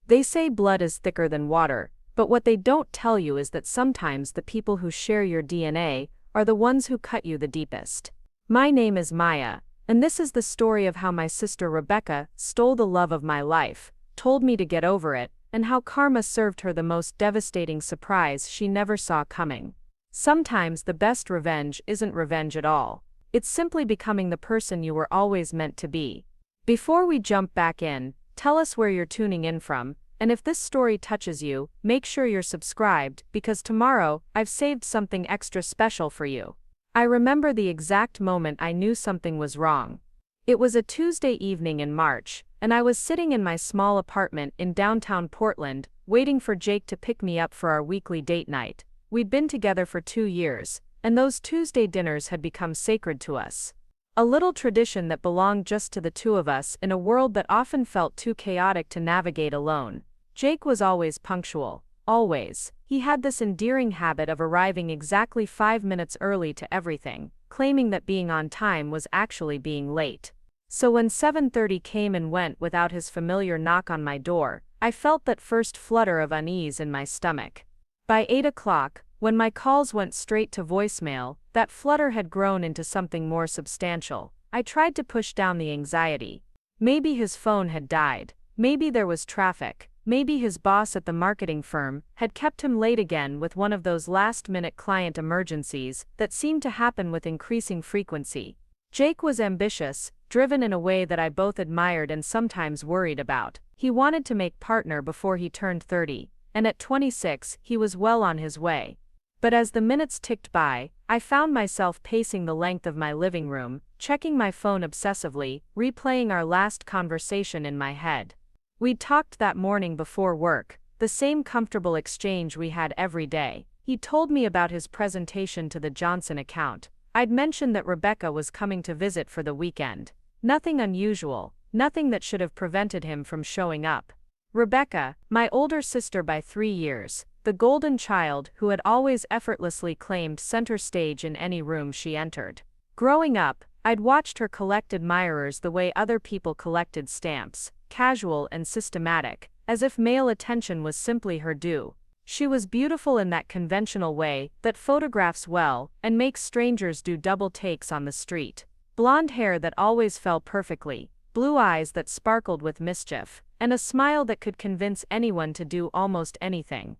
They say blood is thicker than water, but what they don't tell you is that sometimes the people who share your DNA are the ones who cut you the deepest. My name is Maya, and this is the story of how my sister Rebecca stole the love of my life, told me to get over it, and how karma served her the most devastating surprise she never saw coming. Sometimes the best revenge isn't revenge at all. It's simply becoming the person you were always meant to be. Before we jump back in, tell us where you're tuning in from, and if this story touches you, make sure you're subscribed, because tomorrow, I've saved something extra special for you. I remember the exact moment I knew something was wrong. It was a Tuesday evening in March, and I was sitting in my small apartment in downtown Portland, waiting for Jake to pick me up for our weekly date night. We'd been together for 2 years, and those Tuesday dinners had become sacred to us. A little tradition that belonged just to the two of us in a world that often felt too chaotic to navigate alone. Jake was always punctual. Always. He had this endearing habit of arriving exactly 5 minutes early to everything, claiming that being on time was actually being late. So when 7:30 came and went without his familiar knock on my door, I felt that first flutter of unease in my stomach. By 8 o'clock, when my calls went straight to voicemail, that flutter had grown into something more substantial. I tried to push down the anxiety. Maybe his phone had died. Maybe there was traffic. Maybe his boss at the marketing firm had kept him late again with one of those last-minute client emergencies that seemed to happen with increasing frequency. Jake was ambitious, driven in a way that I both admired and sometimes worried about. He wanted to make partner before he turned 30, and at 26 he was well on his way. But as the minutes ticked by, I found myself pacing the length of my living room, checking my phone obsessively, replaying our last conversation in my head. We'd talked that morning before work, the same comfortable exchange we had every day. He told me about his presentation to the Johnson account. I'd mentioned that Rebecca was coming to visit for the weekend. Nothing unusual, nothing that should have prevented him from showing up. Rebecca, my older sister by 3 years, the golden child who had always effortlessly claimed center stage in any room she entered. Growing up, I'd watched her collect admirers the way other people collected stamps, casual and systematic, as if male attention was simply her due. She was beautiful in that conventional way that photographs well and makes strangers do double takes on the street. Blonde hair that always fell perfectly, blue eyes that sparkled with mischief, and a smile that could convince anyone to do almost anything.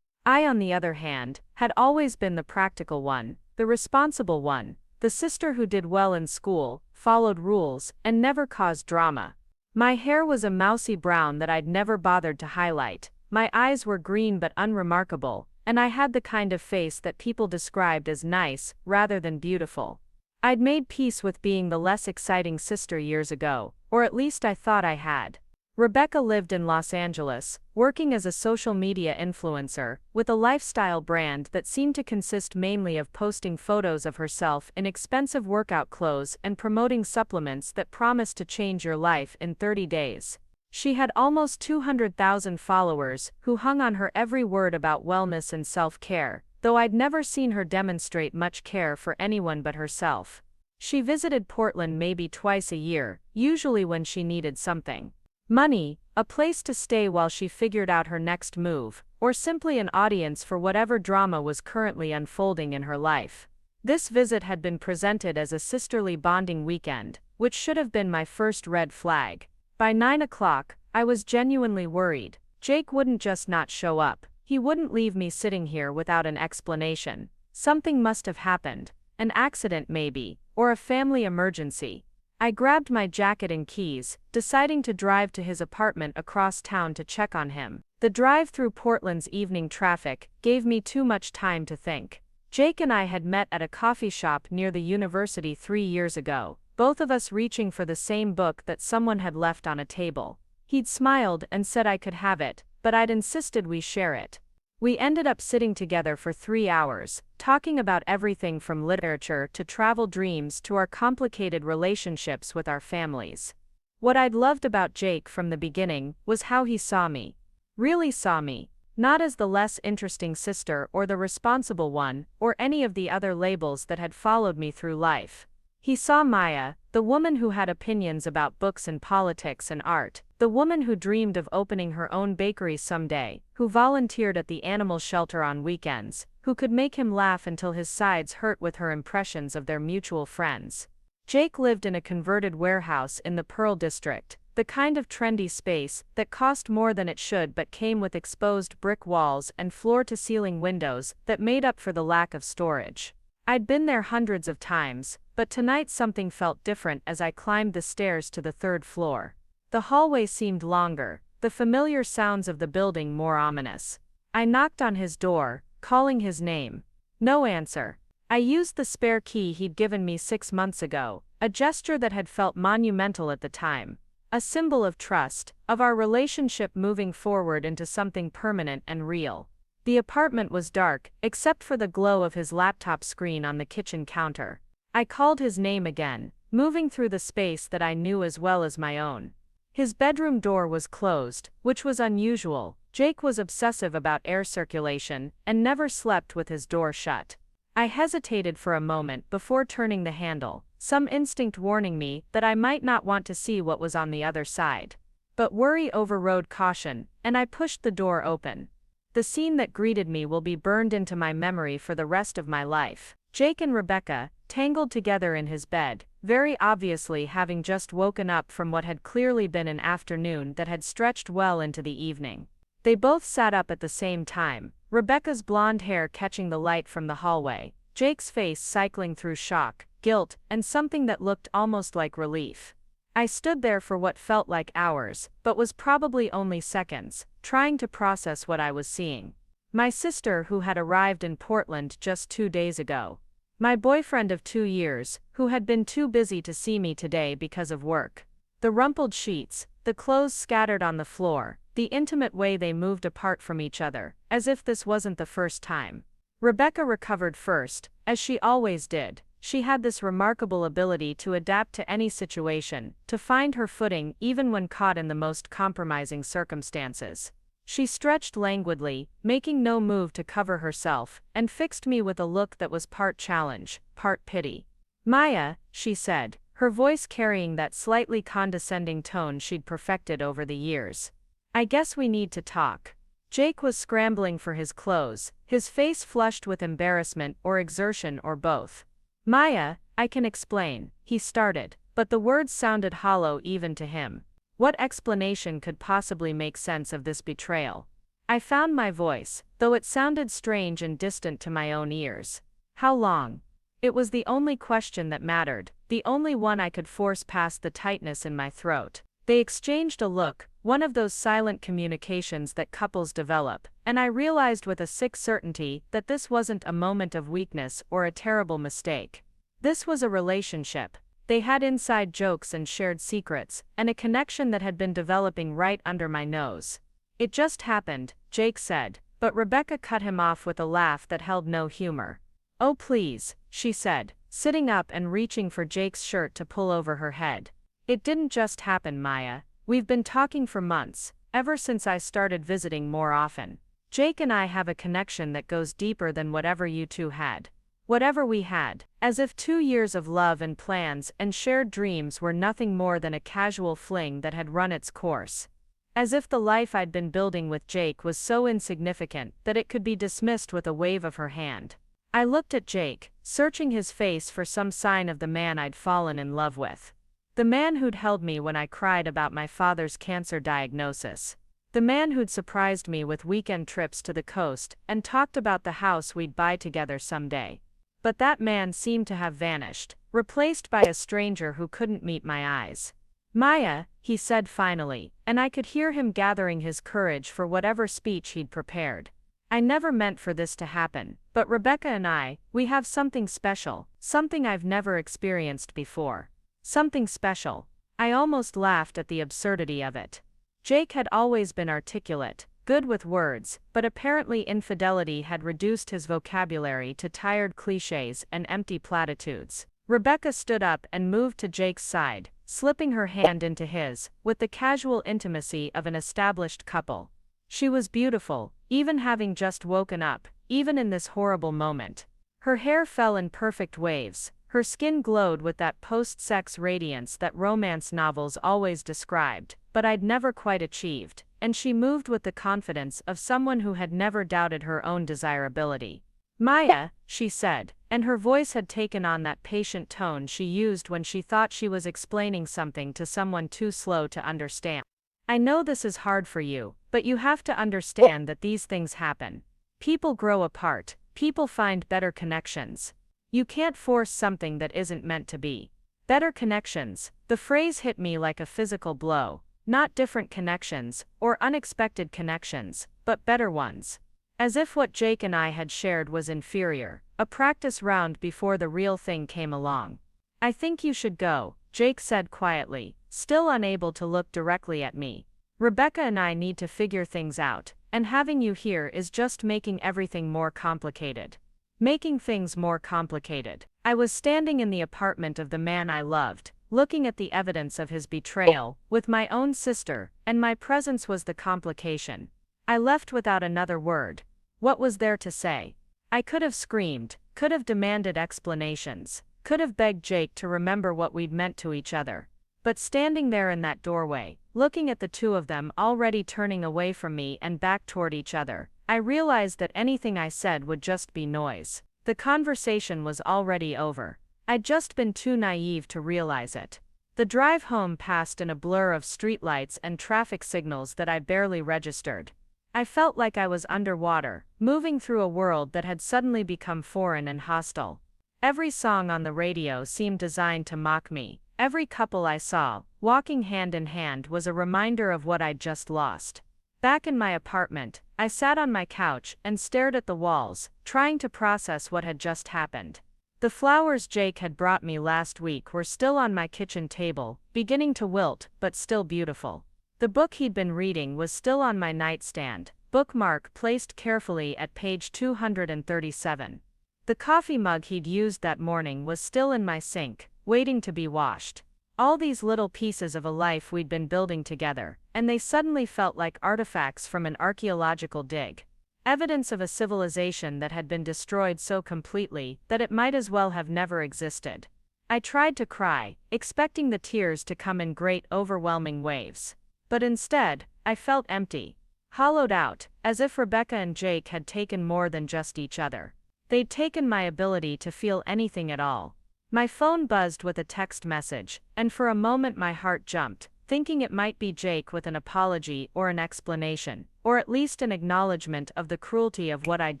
I, on the other hand, had always been the practical one, the responsible one, the sister who did well in school, followed rules, and never caused drama. My hair was a mousy brown that I'd never bothered to highlight, my eyes were green but unremarkable, and I had the kind of face that people described as nice, rather than beautiful. I'd made peace with being the less exciting sister years ago, or at least I thought I had. Rebecca lived in Los Angeles, working as a social media influencer, with a lifestyle brand that seemed to consist mainly of posting photos of herself in expensive workout clothes and promoting supplements that promised to change your life in 30 days. She had almost 200,000 followers who hung on her every word about wellness and self-care, though I'd never seen her demonstrate much care for anyone but herself. She visited Portland maybe twice a year, usually when she needed something. Money, a place to stay while she figured out her next move, or simply an audience for whatever drama was currently unfolding in her life. This visit had been presented as a sisterly bonding weekend, which should have been my first red flag. By 9 o'clock, I was genuinely worried. Jake wouldn't just not show up. He wouldn't leave me sitting here without an explanation. Something must have happened. An accident maybe, or a family emergency. I grabbed my jacket and keys, deciding to drive to his apartment across town to check on him. The drive through Portland's evening traffic gave me too much time to think. Jake and I had met at a coffee shop near the university 3 years ago, both of us reaching for the same book that someone had left on a table. He'd smiled and said I could have it, but I'd insisted we share it. We ended up sitting together for 3 hours, talking about everything from literature to travel dreams to our complicated relationships with our families. What I'd loved about Jake from the beginning was how he saw me. Really saw me. Not as the less interesting sister or the responsible one, or any of the other labels that had followed me through life. He saw Maya, the woman who had opinions about books and politics and art, The woman who dreamed of opening her own bakery someday, who volunteered at the animal shelter on weekends, who could make him laugh until his sides hurt with her impressions of their mutual friends. Jake lived in a converted warehouse in the Pearl District, the kind of trendy space that cost more than it should but came with exposed brick walls and floor-to-ceiling windows that made up for the lack of storage. I'd been there hundreds of times, but tonight something felt different as I climbed the stairs to the third floor. The hallway seemed longer, the familiar sounds of the building more ominous. I knocked on his door, calling his name. No answer. I used the spare key he'd given me 6 months ago, a gesture that had felt monumental at the time. A symbol of trust, of our relationship moving forward into something permanent and real. The apartment was dark, except for the glow of his laptop screen on the kitchen counter. I called his name again, moving through the space that I knew as well as my own. His bedroom door was closed, which was unusual. Jake was obsessive about air circulation and never slept with his door shut. I hesitated for a moment before turning the handle, some instinct warning me that I might not want to see what was on the other side. But worry overrode caution, and I pushed the door open. The scene that greeted me will be burned into my memory for the rest of my life. Jake and Rebecca, tangled together in his bed, very obviously having just woken up from what had clearly been an afternoon that had stretched well into the evening. They both sat up at the same time, Rebecca's blonde hair catching the light from the hallway, Jake's face cycling through shock, guilt, and something that looked almost like relief. I stood there for what felt like hours, but was probably only seconds, trying to process what I was seeing. My sister, who had arrived in Portland just 2 days ago. My boyfriend of 2 years, who had been too busy to see me today because of work. The rumpled sheets, the clothes scattered on the floor, the intimate way they moved apart from each other, as if this wasn't the first time. Rebecca recovered first, as she always did. She had this remarkable ability to adapt to any situation, to find her footing even when caught in the most compromising circumstances. She stretched languidly, making no move to cover herself, and fixed me with a look that was part challenge, part pity. "Maya," she said, her voice carrying that slightly condescending tone she'd perfected over the years. "I guess we need to talk." Jake was scrambling for his clothes, his face flushed with embarrassment or exertion or both. "Maya, I can explain," he started, but the words sounded hollow even to him. What explanation could possibly make sense of this betrayal? I found my voice, though it sounded strange and distant to my own ears. "How long?" It was the only question that mattered, the only one I could force past the tightness in my throat. They exchanged a look, one of those silent communications that couples develop, and I realized with a sick certainty that this wasn't a moment of weakness or a terrible mistake. This was a relationship. They had inside jokes and shared secrets, and a connection that had been developing right under my nose. "It just happened," Jake said, but Rebecca cut him off with a laugh that held no humor. "Oh please," she said, sitting up and reaching for Jake's shirt to pull over her head. "It didn't just happen, Maya. We've been talking for months, ever since I started visiting more often. Jake and I have a connection that goes deeper than whatever you two had. Whatever we had, as if 2 years of love and plans and shared dreams were nothing more than a casual fling that had run its course. As if the life I'd been building with Jake was so insignificant that it could be dismissed with a wave of her hand." I looked at Jake, searching his face for some sign of the man I'd fallen in love with. The man who'd held me when I cried about my father's cancer diagnosis. The man who'd surprised me with weekend trips to the coast and talked about the house we'd buy together someday. But that man seemed to have vanished, replaced by a stranger who couldn't meet my eyes. "Maya," he said finally, and I could hear him gathering his courage for whatever speech he'd prepared. "I never meant for this to happen, but Rebecca and we have something special, something I've never experienced before. Something special." I almost laughed at the absurdity of it. Jake had always been articulate, good with words, but apparently infidelity had reduced his vocabulary to tired clichés and empty platitudes. Rebecca stood up and moved to Jake's side, slipping her hand into his, with the casual intimacy of an established couple. She was beautiful, even having just woken up, even in this horrible moment. Her hair fell in perfect waves, Her skin glowed with that post-sex radiance that romance novels always described, but I'd never quite achieved, and she moved with the confidence of someone who had never doubted her own desirability. "Maya," she said, and her voice had taken on that patient tone she used when she thought she was explaining something to someone too slow to understand. "I know this is hard for you, but you have to understand that these things happen. People grow apart, people find better connections. You can't force something that isn't meant to be." Better connections. The phrase hit me like a physical blow. Not different connections, or unexpected connections, but better ones. As if what Jake and I had shared was inferior, a practice round before the real thing came along. "I think you should go," Jake said quietly, still unable to look directly at me. "Rebecca and I need to figure things out, and having you here is just making everything more complicated." Making things more complicated. I was standing in the apartment of the man I loved, looking at the evidence of his betrayal, with my own sister, and my presence was the complication. I left without another word. What was there to say? I could have screamed, could have demanded explanations, could have begged Jake to remember what we'd meant to each other. But standing there in that doorway, looking at the two of them already turning away from me and back toward each other, I realized that anything I said would just be noise. The conversation was already over. I'd just been too naive to realize it. The drive home passed in a blur of streetlights and traffic signals that I barely registered. I felt like I was underwater, moving through a world that had suddenly become foreign and hostile. Every song on the radio seemed designed to mock me. Every couple I saw, walking hand in hand, was a reminder of what I'd just lost. Back in my apartment, I sat on my couch and stared at the walls, trying to process what had just happened. The flowers Jake had brought me last week were still on my kitchen table, beginning to wilt, but still beautiful. The book he'd been reading was still on my nightstand, bookmark placed carefully at page 237. The coffee mug he'd used that morning was still in my sink, waiting to be washed. All these little pieces of a life we'd been building together, and they suddenly felt like artifacts from an archaeological dig. Evidence of a civilization that had been destroyed so completely that it might as well have never existed. I tried to cry, expecting the tears to come in great overwhelming waves. But instead, I felt empty. Hollowed out, as if Rebecca and Jake had taken more than just each other. They'd taken my ability to feel anything at all. My phone buzzed with a text message, and for a moment my heart jumped, thinking it might be Jake with an apology or an explanation, or at least an acknowledgement of the cruelty of what I'd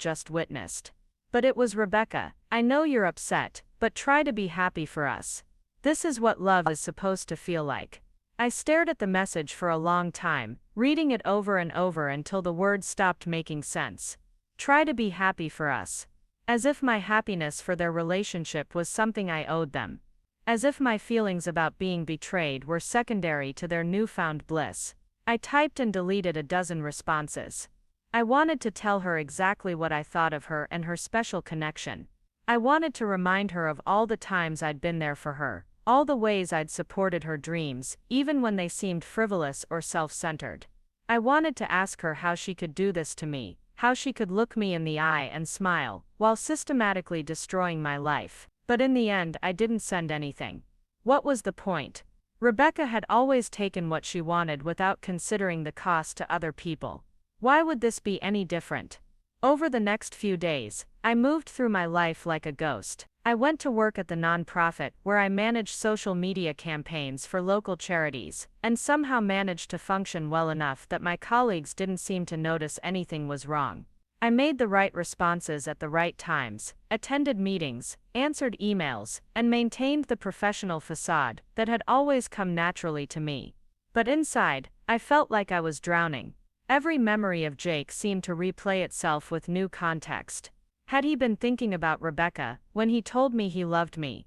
just witnessed. But it was Rebecca. "I know you're upset, but try to be happy for us. This is what love is supposed to feel like." I stared at the message for a long time, reading it over and over until the words stopped making sense. Try to be happy for us. As if my happiness for their relationship was something I owed them. As if my feelings about being betrayed were secondary to their newfound bliss. I typed and deleted a dozen responses. I wanted to tell her exactly what I thought of her and her special connection. I wanted to remind her of all the times I'd been there for her, all the ways I'd supported her dreams, even when they seemed frivolous or self-centered. I wanted to ask her how she could do this to me, how she could look me in the eye and smile, while systematically destroying my life. But in the end, I didn't send anything. What was the point? Rebecca had always taken what she wanted without considering the cost to other people. Why would this be any different? Over the next few days, I moved through my life like a ghost. I went to work at the nonprofit where I managed social media campaigns for local charities, and somehow managed to function well enough that my colleagues didn't seem to notice anything was wrong. I made the right responses at the right times, attended meetings, answered emails, and maintained the professional facade that had always come naturally to me. But inside, I felt like I was drowning. Every memory of Jake seemed to replay itself with new context. Had he been thinking about Rebecca when he told me he loved me?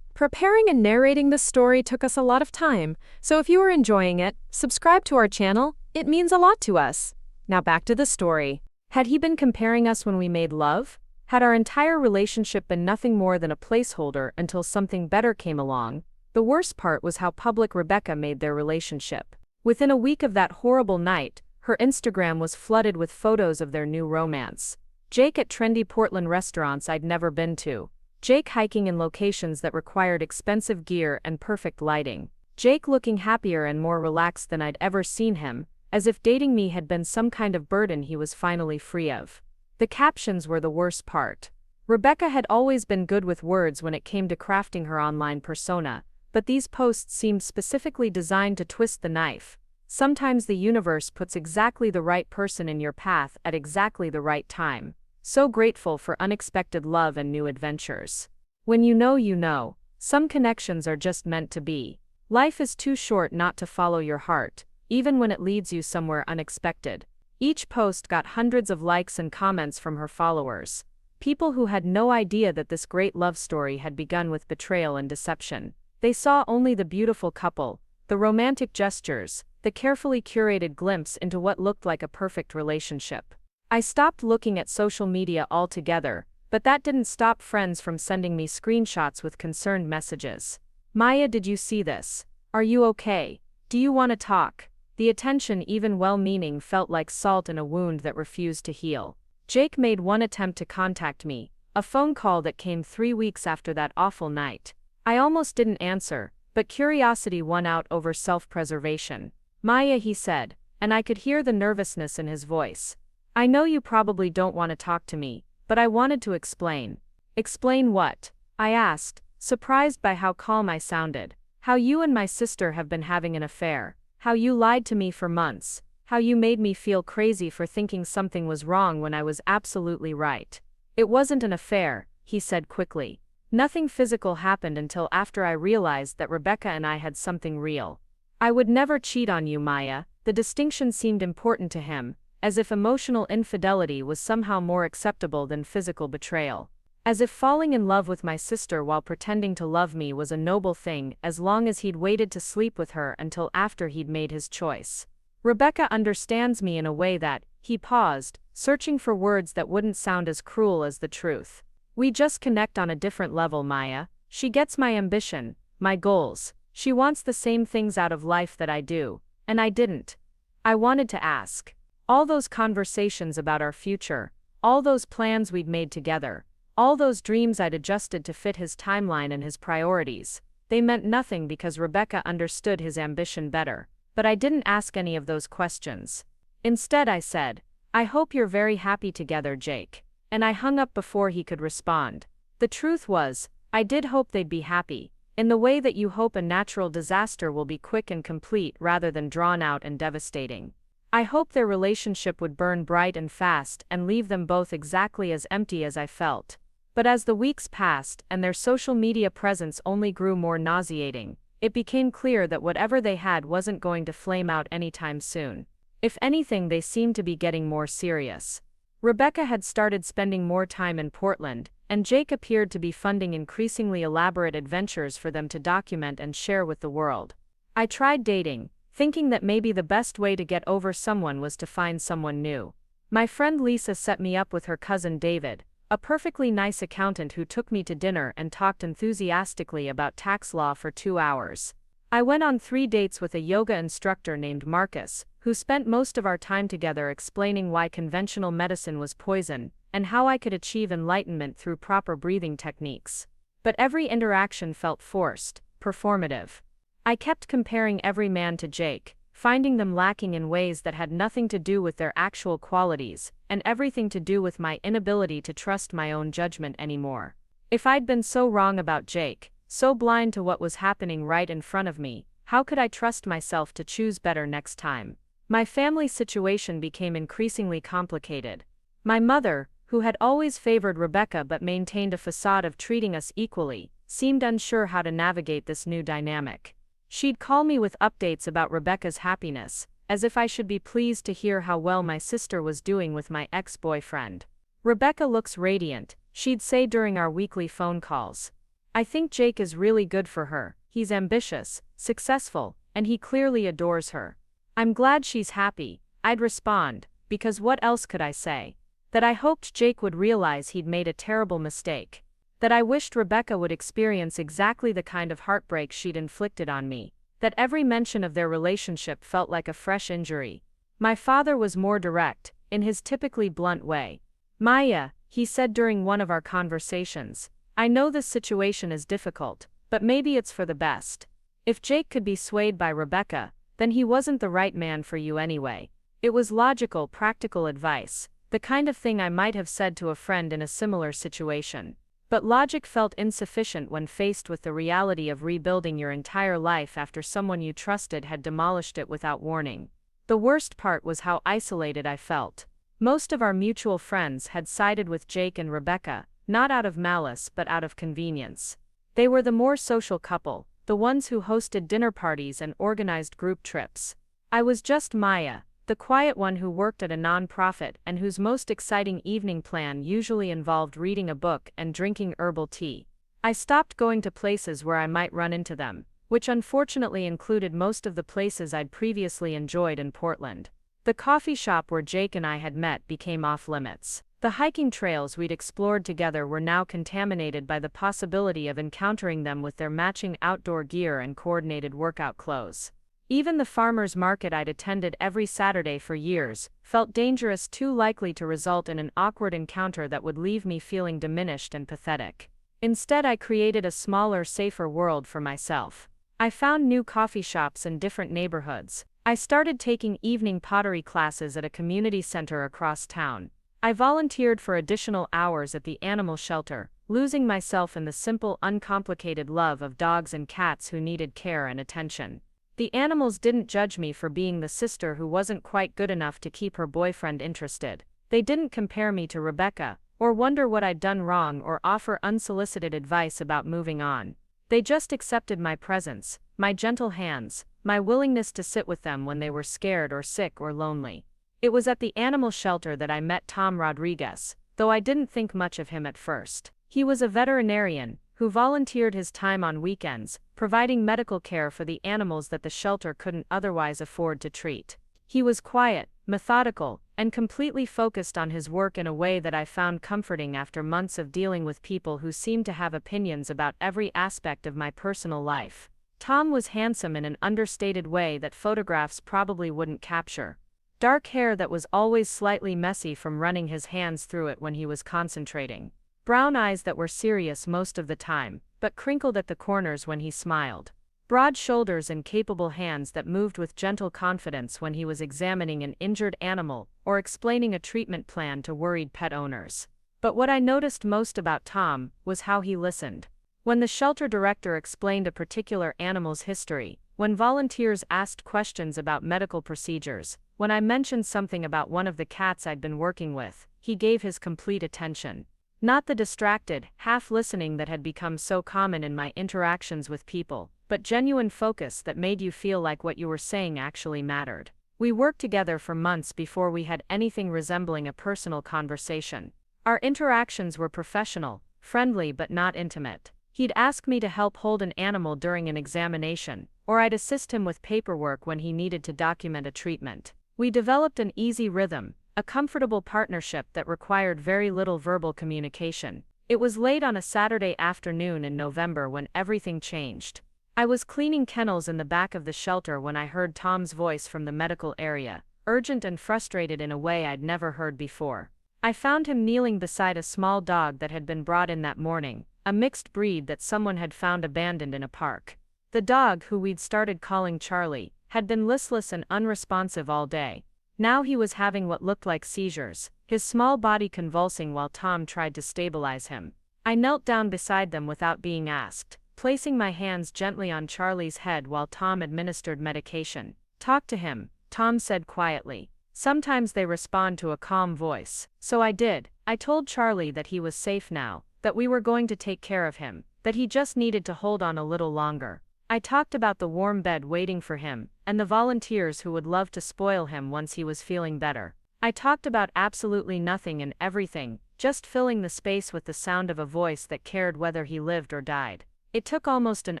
Preparing and narrating this story took us a lot of time, so if you are enjoying it, subscribe to our channel. It means a lot to us. Now back to the story. Had he been comparing us when we made love? Had our entire relationship been nothing more than a placeholder until something better came along? The worst part was how public Rebecca made their relationship. Within a week of that horrible night, her Instagram was flooded with photos of their new romance. Jake at trendy Portland restaurants I'd never been to. Jake hiking in locations that required expensive gear and perfect lighting. Jake looking happier and more relaxed than I'd ever seen him, as if dating me had been some kind of burden he was finally free of. The captions were the worst part. Rebecca had always been good with words when it came to crafting her online persona, but these posts seemed specifically designed to twist the knife. Sometimes the universe puts exactly the right person in your path at exactly the right time. So grateful for unexpected love and new adventures. When you know, some connections are just meant to be. Life is too short not to follow your heart, even when it leads you somewhere unexpected. Each post got hundreds of likes and comments from her followers. People who had no idea that this great love story had begun with betrayal and deception. They saw only the beautiful couple, the romantic gestures, the carefully curated glimpse into what looked like a perfect relationship. I stopped looking at social media altogether, but that didn't stop friends from sending me screenshots with concerned messages. Maya, did you see this? Are you okay? Do you want to talk? The attention, even well-meaning, felt like salt in a wound that refused to heal. Jake made one attempt to contact me, a phone call that came 3 weeks after that awful night. I almost didn't answer, but curiosity won out over self-preservation. Maya, he said, and I could hear the nervousness in his voice. I know you probably don't want to talk to me, but I wanted to explain. Explain what? I asked, surprised by how calm I sounded. How you and my sister have been having an affair. How you lied to me for months. How you made me feel crazy for thinking something was wrong when I was absolutely right. It wasn't an affair, he said quickly. Nothing physical happened until after I realized that Rebecca and I had something real. I would never cheat on you, Maya. The distinction seemed important to him, as if emotional infidelity was somehow more acceptable than physical betrayal. As if falling in love with my sister while pretending to love me was a noble thing as long as he'd waited to sleep with her until after he'd made his choice. Rebecca understands me in a way that, he paused, searching for words that wouldn't sound as cruel as the truth. We just connect on a different level, Maya. She gets my ambition, my goals. She wants the same things out of life that I do, and I didn't. I wanted to ask. All those conversations about our future, all those plans we'd made together, all those dreams I'd adjusted to fit his timeline and his priorities, they meant nothing because Rebecca understood his ambition better. But I didn't ask any of those questions. Instead, I said, I hope you're very happy together, Jake. And I hung up before he could respond. The truth was, I did hope they'd be happy, in the way that you hope a natural disaster will be quick and complete rather than drawn out and devastating. I hoped their relationship would burn bright and fast and leave them both exactly as empty as I felt. But as the weeks passed and their social media presence only grew more nauseating, it became clear that whatever they had wasn't going to flame out anytime soon. If anything, they seemed to be getting more serious. Rebecca had started spending more time in Portland, and Jake appeared to be funding increasingly elaborate adventures for them to document and share with the world. I tried dating, thinking that maybe the best way to get over someone was to find someone new. My friend Lisa set me up with her cousin David, a perfectly nice accountant who took me to dinner and talked enthusiastically about tax law for 2 hours. I went on 3 dates with a yoga instructor named Marcus, who spent most of our time together explaining why conventional medicine was poison, and how I could achieve enlightenment through proper breathing techniques. But every interaction felt forced, performative. I kept comparing every man to Jake, finding them lacking in ways that had nothing to do with their actual qualities, and everything to do with my inability to trust my own judgment anymore. If I'd been so wrong about Jake, so blind to what was happening right in front of me, how could I trust myself to choose better next time? My family situation became increasingly complicated. My mother, who had always favored Rebecca but maintained a facade of treating us equally, seemed unsure how to navigate this new dynamic. She'd call me with updates about Rebecca's happiness, as if I should be pleased to hear how well my sister was doing with my ex-boyfriend. Rebecca looks radiant, she'd say during our weekly phone calls. I think Jake is really good for her. He's ambitious, successful, and he clearly adores her. I'm glad she's happy, I'd respond, because what else could I say? That I hoped Jake would realize he'd made a terrible mistake. That I wished Rebecca would experience exactly the kind of heartbreak she'd inflicted on me. That every mention of their relationship felt like a fresh injury. My father was more direct, in his typically blunt way. Maya, he said during one of our conversations, I know this situation is difficult, but maybe it's for the best. If Jake could be swayed by Rebecca, then he wasn't the right man for you anyway. It was logical, practical advice, the kind of thing I might have said to a friend in a similar situation. But logic felt insufficient when faced with the reality of rebuilding your entire life after someone you trusted had demolished it without warning. The worst part was how isolated I felt. Most of our mutual friends had sided with Jake and Rebecca, not out of malice but out of convenience. They were the more social couple, the ones who hosted dinner parties and organized group trips. I was just Maya, the quiet one who worked at a non-profit and whose most exciting evening plan usually involved reading a book and drinking herbal tea. I stopped going to places where I might run into them, which unfortunately included most of the places I'd previously enjoyed in Portland. The coffee shop where Jake and I had met became off-limits. The hiking trails we'd explored together were now contaminated by the possibility of encountering them with their matching outdoor gear and coordinated workout clothes. Even the farmers' market I'd attended every Saturday for years felt dangerous, too likely to result in an awkward encounter that would leave me feeling diminished and pathetic. Instead, I created a smaller, safer world for myself. I found new coffee shops in different neighborhoods. I started taking evening pottery classes at a community center across town. I volunteered for additional hours at the animal shelter, losing myself in the simple, uncomplicated love of dogs and cats who needed care and attention. The animals didn't judge me for being the sister who wasn't quite good enough to keep her boyfriend interested. They didn't compare me to Rebecca, or wonder what I'd done wrong or offer unsolicited advice about moving on. They just accepted my presence, my gentle hands, my willingness to sit with them when they were scared or sick or lonely. It was at the animal shelter that I met Tom Rodriguez, though I didn't think much of him at first. He was a veterinarian who volunteered his time on weekends, providing medical care for the animals that the shelter couldn't otherwise afford to treat. He was quiet, methodical, and completely focused on his work in a way that I found comforting after months of dealing with people who seemed to have opinions about every aspect of my personal life. Tom was handsome in an understated way that photographs probably wouldn't capture. Dark hair that was always slightly messy from running his hands through it when he was concentrating. Brown eyes that were serious most of the time, but crinkled at the corners when he smiled. Broad shoulders and capable hands that moved with gentle confidence when he was examining an injured animal or explaining a treatment plan to worried pet owners. But what I noticed most about Tom was how he listened. When the shelter director explained a particular animal's history, when volunteers asked questions about medical procedures, when I mentioned something about one of the cats I'd been working with, he gave his complete attention. Not the distracted, half-listening that had become so common in my interactions with people, but genuine focus that made you feel like what you were saying actually mattered. We worked together for months before we had anything resembling a personal conversation. Our interactions were professional, friendly but not intimate. He'd ask me to help hold an animal during an examination, or I'd assist him with paperwork when he needed to document a treatment. We developed an easy rhythm, a comfortable partnership that required very little verbal communication. It was late on a Saturday afternoon in November when everything changed. I was cleaning kennels in the back of the shelter when I heard Tom's voice from the medical area, urgent and frustrated in a way I'd never heard before. I found him kneeling beside a small dog that had been brought in that morning, a mixed breed that someone had found abandoned in a park. The dog, who we'd started calling Charlie, had been listless and unresponsive all day. Now he was having what looked like seizures, his small body convulsing while Tom tried to stabilize him. I knelt down beside them without being asked, placing my hands gently on Charlie's head while Tom administered medication. "Talk to him," Tom said quietly. "Sometimes they respond to a calm voice." So I did. I told Charlie that he was safe now, that we were going to take care of him, that he just needed to hold on a little longer. I talked about the warm bed waiting for him, and the volunteers who would love to spoil him once he was feeling better. I talked about absolutely nothing and everything, just filling the space with the sound of a voice that cared whether he lived or died. It took almost an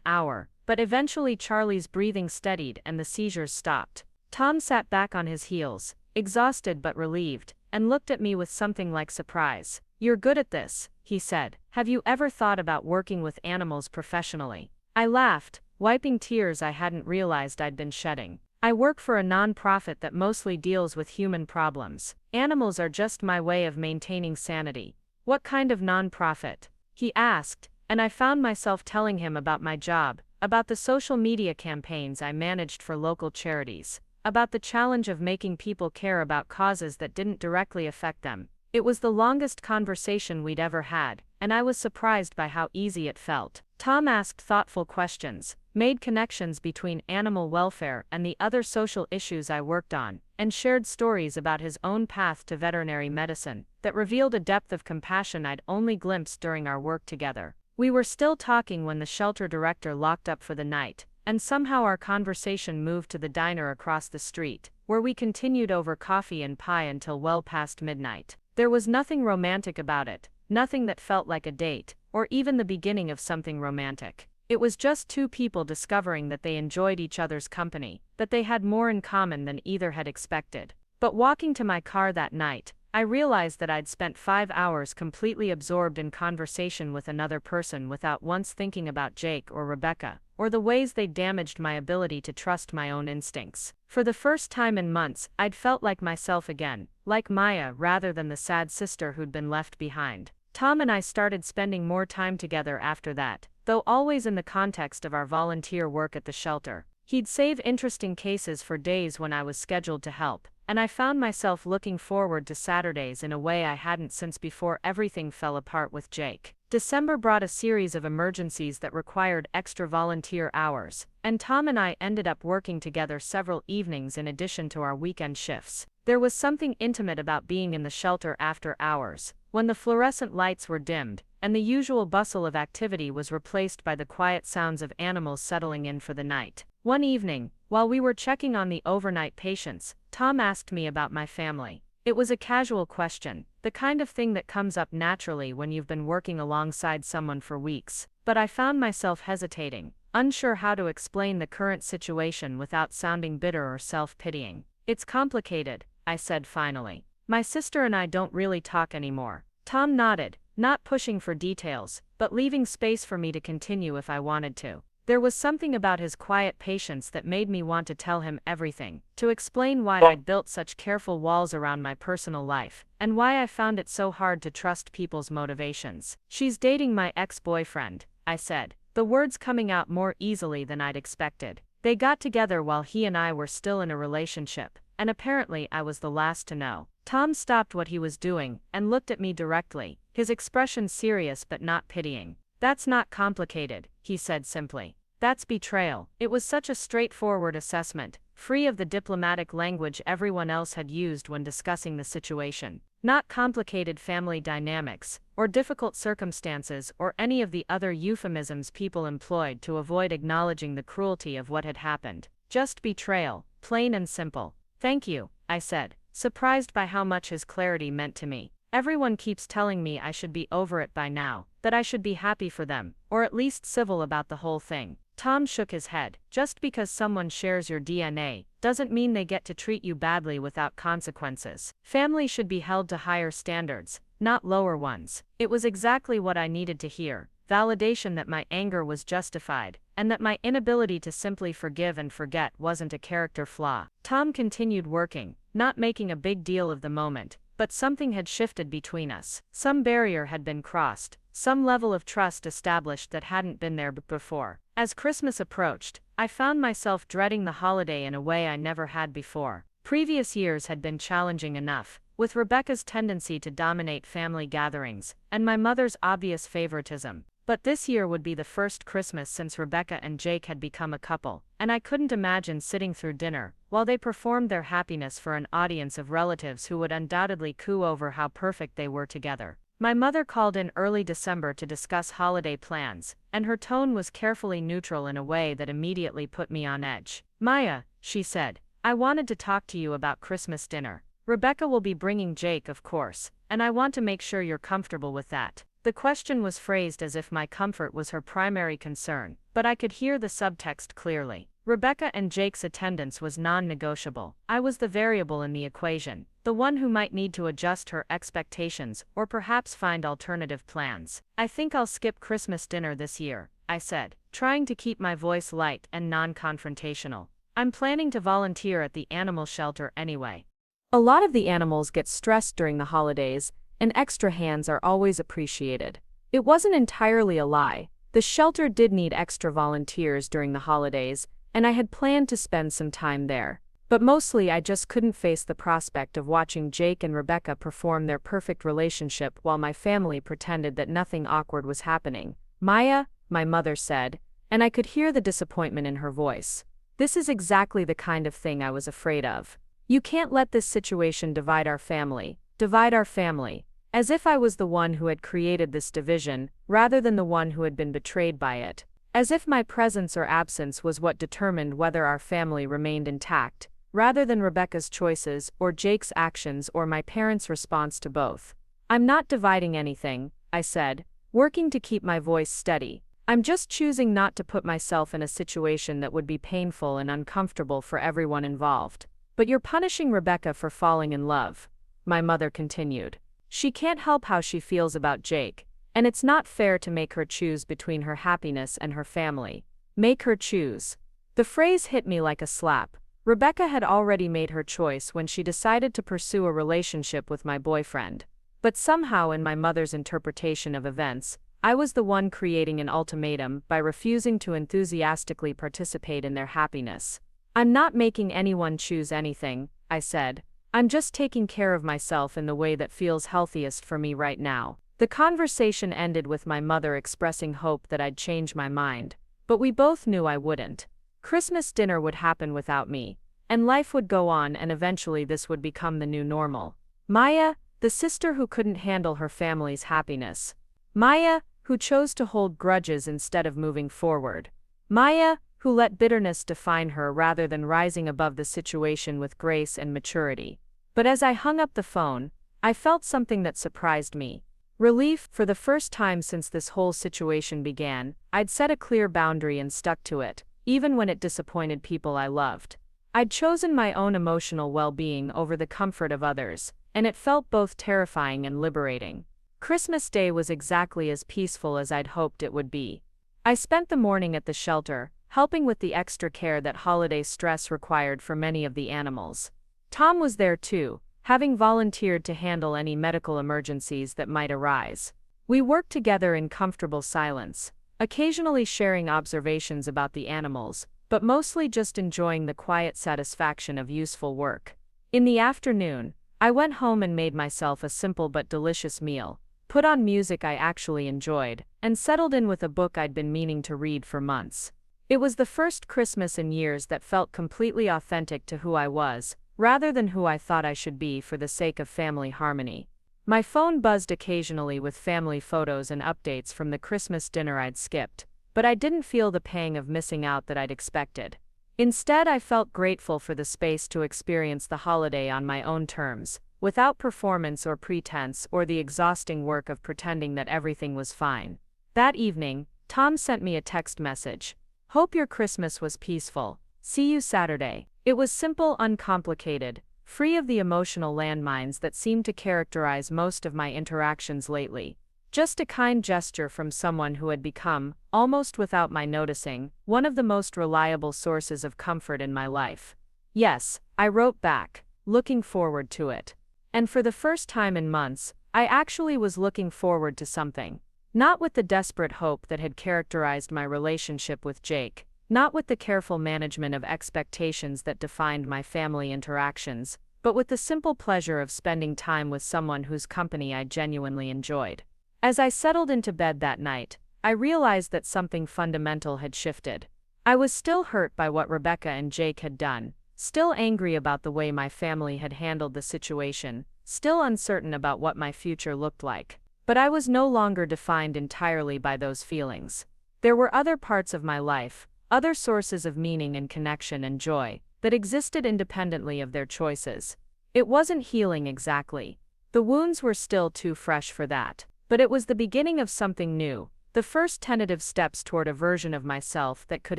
hour, but eventually Charlie's breathing steadied and the seizures stopped. Tom sat back on his heels, exhausted but relieved, and looked at me with something like surprise. "You're good at this," he said. "Have you ever thought about working with animals professionally?" I laughed, wiping tears I hadn't realized I'd been shedding. "I work for a non-profit that mostly deals with human problems. Animals are just my way of maintaining sanity." "What kind of non-profit?" he asked, and I found myself telling him about my job, about the social media campaigns I managed for local charities, about the challenge of making people care about causes that didn't directly affect them. It was the longest conversation we'd ever had, and I was surprised by how easy it felt. Tom asked thoughtful questions, made connections between animal welfare and the other social issues I worked on, and shared stories about his own path to veterinary medicine that revealed a depth of compassion I'd only glimpsed during our work together. We were still talking when the shelter director locked up for the night, and somehow our conversation moved to the diner across the street, where we continued over coffee and pie until well past midnight. There was nothing romantic about it, nothing that felt like a date, or even the beginning of something romantic. It was just two people discovering that they enjoyed each other's company, that they had more in common than either had expected. But walking to my car that night, I realized that I'd spent 5 hours completely absorbed in conversation with another person without once thinking about Jake or Rebecca, or the ways they damaged my ability to trust my own instincts. For the first time in months, I'd felt like myself again, like Maya rather than the sad sister who'd been left behind. Tom and I started spending more time together after that, though always in the context of our volunteer work at the shelter. He'd save interesting cases for days when I was scheduled to help, and I found myself looking forward to Saturdays in a way I hadn't since before everything fell apart with Jake. December brought a series of emergencies that required extra volunteer hours, and Tom and I ended up working together several evenings in addition to our weekend shifts. There was something intimate about being in the shelter after hours, when the fluorescent lights were dimmed, and the usual bustle of activity was replaced by the quiet sounds of animals settling in for the night. One evening, while we were checking on the overnight patients, Tom asked me about my family. It was a casual question, the kind of thing that comes up naturally when you've been working alongside someone for weeks. But I found myself hesitating, unsure how to explain the current situation without sounding bitter or self-pitying. "It's complicated," I said finally. "My sister and I don't really talk anymore." Tom nodded, not pushing for details, but leaving space for me to continue if I wanted to. There was something about his quiet patience that made me want to tell him everything, to explain why I'd built such careful walls around my personal life, and why I found it so hard to trust people's motivations. "She's dating my ex-boyfriend," I said, the words coming out more easily than I'd expected. "They got together while he and I were still in a relationship, and apparently I was the last to know." Tom stopped what he was doing and looked at me directly, his expression serious but not pitying. "That's not complicated," he said simply. "That's betrayal." It was such a straightforward assessment, free of the diplomatic language everyone else had used when discussing the situation. Not complicated family dynamics, or difficult circumstances, or any of the other euphemisms people employed to avoid acknowledging the cruelty of what had happened. Just betrayal, plain and simple. "Thank you," I said, surprised by how much his clarity meant to me. "Everyone keeps telling me I should be over it by now, that I should be happy for them, or at least civil about the whole thing." Tom shook his head. "Just because someone shares your DNA, doesn't mean they get to treat you badly without consequences. Family should be held to higher standards, not lower ones." It was exactly what I needed to hear, validation that my anger was justified, and that my inability to simply forgive and forget wasn't a character flaw. Tom continued working, not making a big deal of the moment, but something had shifted between us. Some barrier had been crossed, some level of trust established that hadn't been there before. As Christmas approached, I found myself dreading the holiday in a way I never had before. Previous years had been challenging enough, with Rebecca's tendency to dominate family gatherings, and my mother's obvious favoritism. But this year would be the first Christmas since Rebecca and Jake had become a couple, and I couldn't imagine sitting through dinner, while they performed their happiness for an audience of relatives who would undoubtedly coo over how perfect they were together. My mother called in early December to discuss holiday plans, and her tone was carefully neutral in a way that immediately put me on edge. "Maya," she said, "I wanted to talk to you about Christmas dinner. Rebecca will be bringing Jake, of course, and I want to make sure you're comfortable with that." The question was phrased as if my comfort was her primary concern, but I could hear the subtext clearly. Rebecca and Jake's attendance was non-negotiable. I was the variable in the equation, the one who might need to adjust her expectations or perhaps find alternative plans. "I think I'll skip Christmas dinner this year," I said, trying to keep my voice light and non-confrontational. "I'm planning to volunteer at the animal shelter anyway. A lot of the animals get stressed during the holidays, and extra hands are always appreciated." It wasn't entirely a lie. The shelter did need extra volunteers during the holidays, and I had planned to spend some time there. But mostly I just couldn't face the prospect of watching Jake and Rebecca perform their perfect relationship while my family pretended that nothing awkward was happening. "Maya," my mother said, and I could hear the disappointment in her voice. "This is exactly the kind of thing I was afraid of. You can't let this situation divide our family. Divide our family." As if I was the one who had created this division, rather than the one who had been betrayed by it. As if my presence or absence was what determined whether our family remained intact, rather than Rebecca's choices, or Jake's actions, or my parents' response to both. "I'm not dividing anything," I said, working to keep my voice steady. "I'm just choosing not to put myself in a situation that would be painful and uncomfortable for everyone involved." "But you're punishing Rebecca for falling in love," my mother continued. "She can't help how she feels about Jake, and it's not fair to make her choose between her happiness and her family." Make her choose. The phrase hit me like a slap. Rebecca had already made her choice when she decided to pursue a relationship with my boyfriend. But somehow in my mother's interpretation of events, I was the one creating an ultimatum by refusing to enthusiastically participate in their happiness. "I'm not making anyone choose anything," I said. "I'm just taking care of myself in the way that feels healthiest for me right now." The conversation ended with my mother expressing hope that I'd change my mind. But we both knew I wouldn't. Christmas dinner would happen without me, and life would go on, and eventually this would become the new normal. Maya, the sister who couldn't handle her family's happiness. Maya, who chose to hold grudges instead of moving forward. Maya, who let bitterness define her rather than rising above the situation with grace and maturity. But as I hung up the phone, I felt something that surprised me. Relief. For the first time since this whole situation began, I'd set a clear boundary and stuck to it, even when it disappointed people I loved. I'd chosen my own emotional well-being over the comfort of others, and it felt both terrifying and liberating. Christmas Day was exactly as peaceful as I'd hoped it would be. I spent the morning at the shelter, helping with the extra care that holiday stress required for many of the animals. Tom was there too, having volunteered to handle any medical emergencies that might arise. We worked together in comfortable silence, occasionally sharing observations about the animals, but mostly just enjoying the quiet satisfaction of useful work. In the afternoon, I went home and made myself a simple but delicious meal, put on music I actually enjoyed, and settled in with a book I'd been meaning to read for months. It was the first Christmas in years that felt completely authentic to who I was, rather than who I thought I should be for the sake of family harmony. My phone buzzed occasionally with family photos and updates from the Christmas dinner I'd skipped, but I didn't feel the pang of missing out that I'd expected. Instead, I felt grateful for the space to experience the holiday on my own terms, without performance or pretense or the exhausting work of pretending that everything was fine. That evening, Tom sent me a text message. "Hope your Christmas was peaceful. See you Saturday." It was simple, uncomplicated, free of the emotional landmines that seemed to characterize most of my interactions lately. Just a kind gesture from someone who had become, almost without my noticing, one of the most reliable sources of comfort in my life. "Yes," I wrote back, looking forward to it. And for the first time in months, I actually was looking forward to something. Not with the desperate hope that had characterized my relationship with Jake, not with the careful management of expectations that defined my family interactions, but with the simple pleasure of spending time with someone whose company I genuinely enjoyed. As I settled into bed that night, I realized that something fundamental had shifted. I was still hurt by what Rebecca and Jake had done, still angry about the way my family had handled the situation, still uncertain about what my future looked like. But I was no longer defined entirely by those feelings. There were other parts of my life, other sources of meaning and connection and joy, that existed independently of their choices. It wasn't healing exactly. The wounds were still too fresh for that. But it was the beginning of something new, the first tentative steps toward a version of myself that could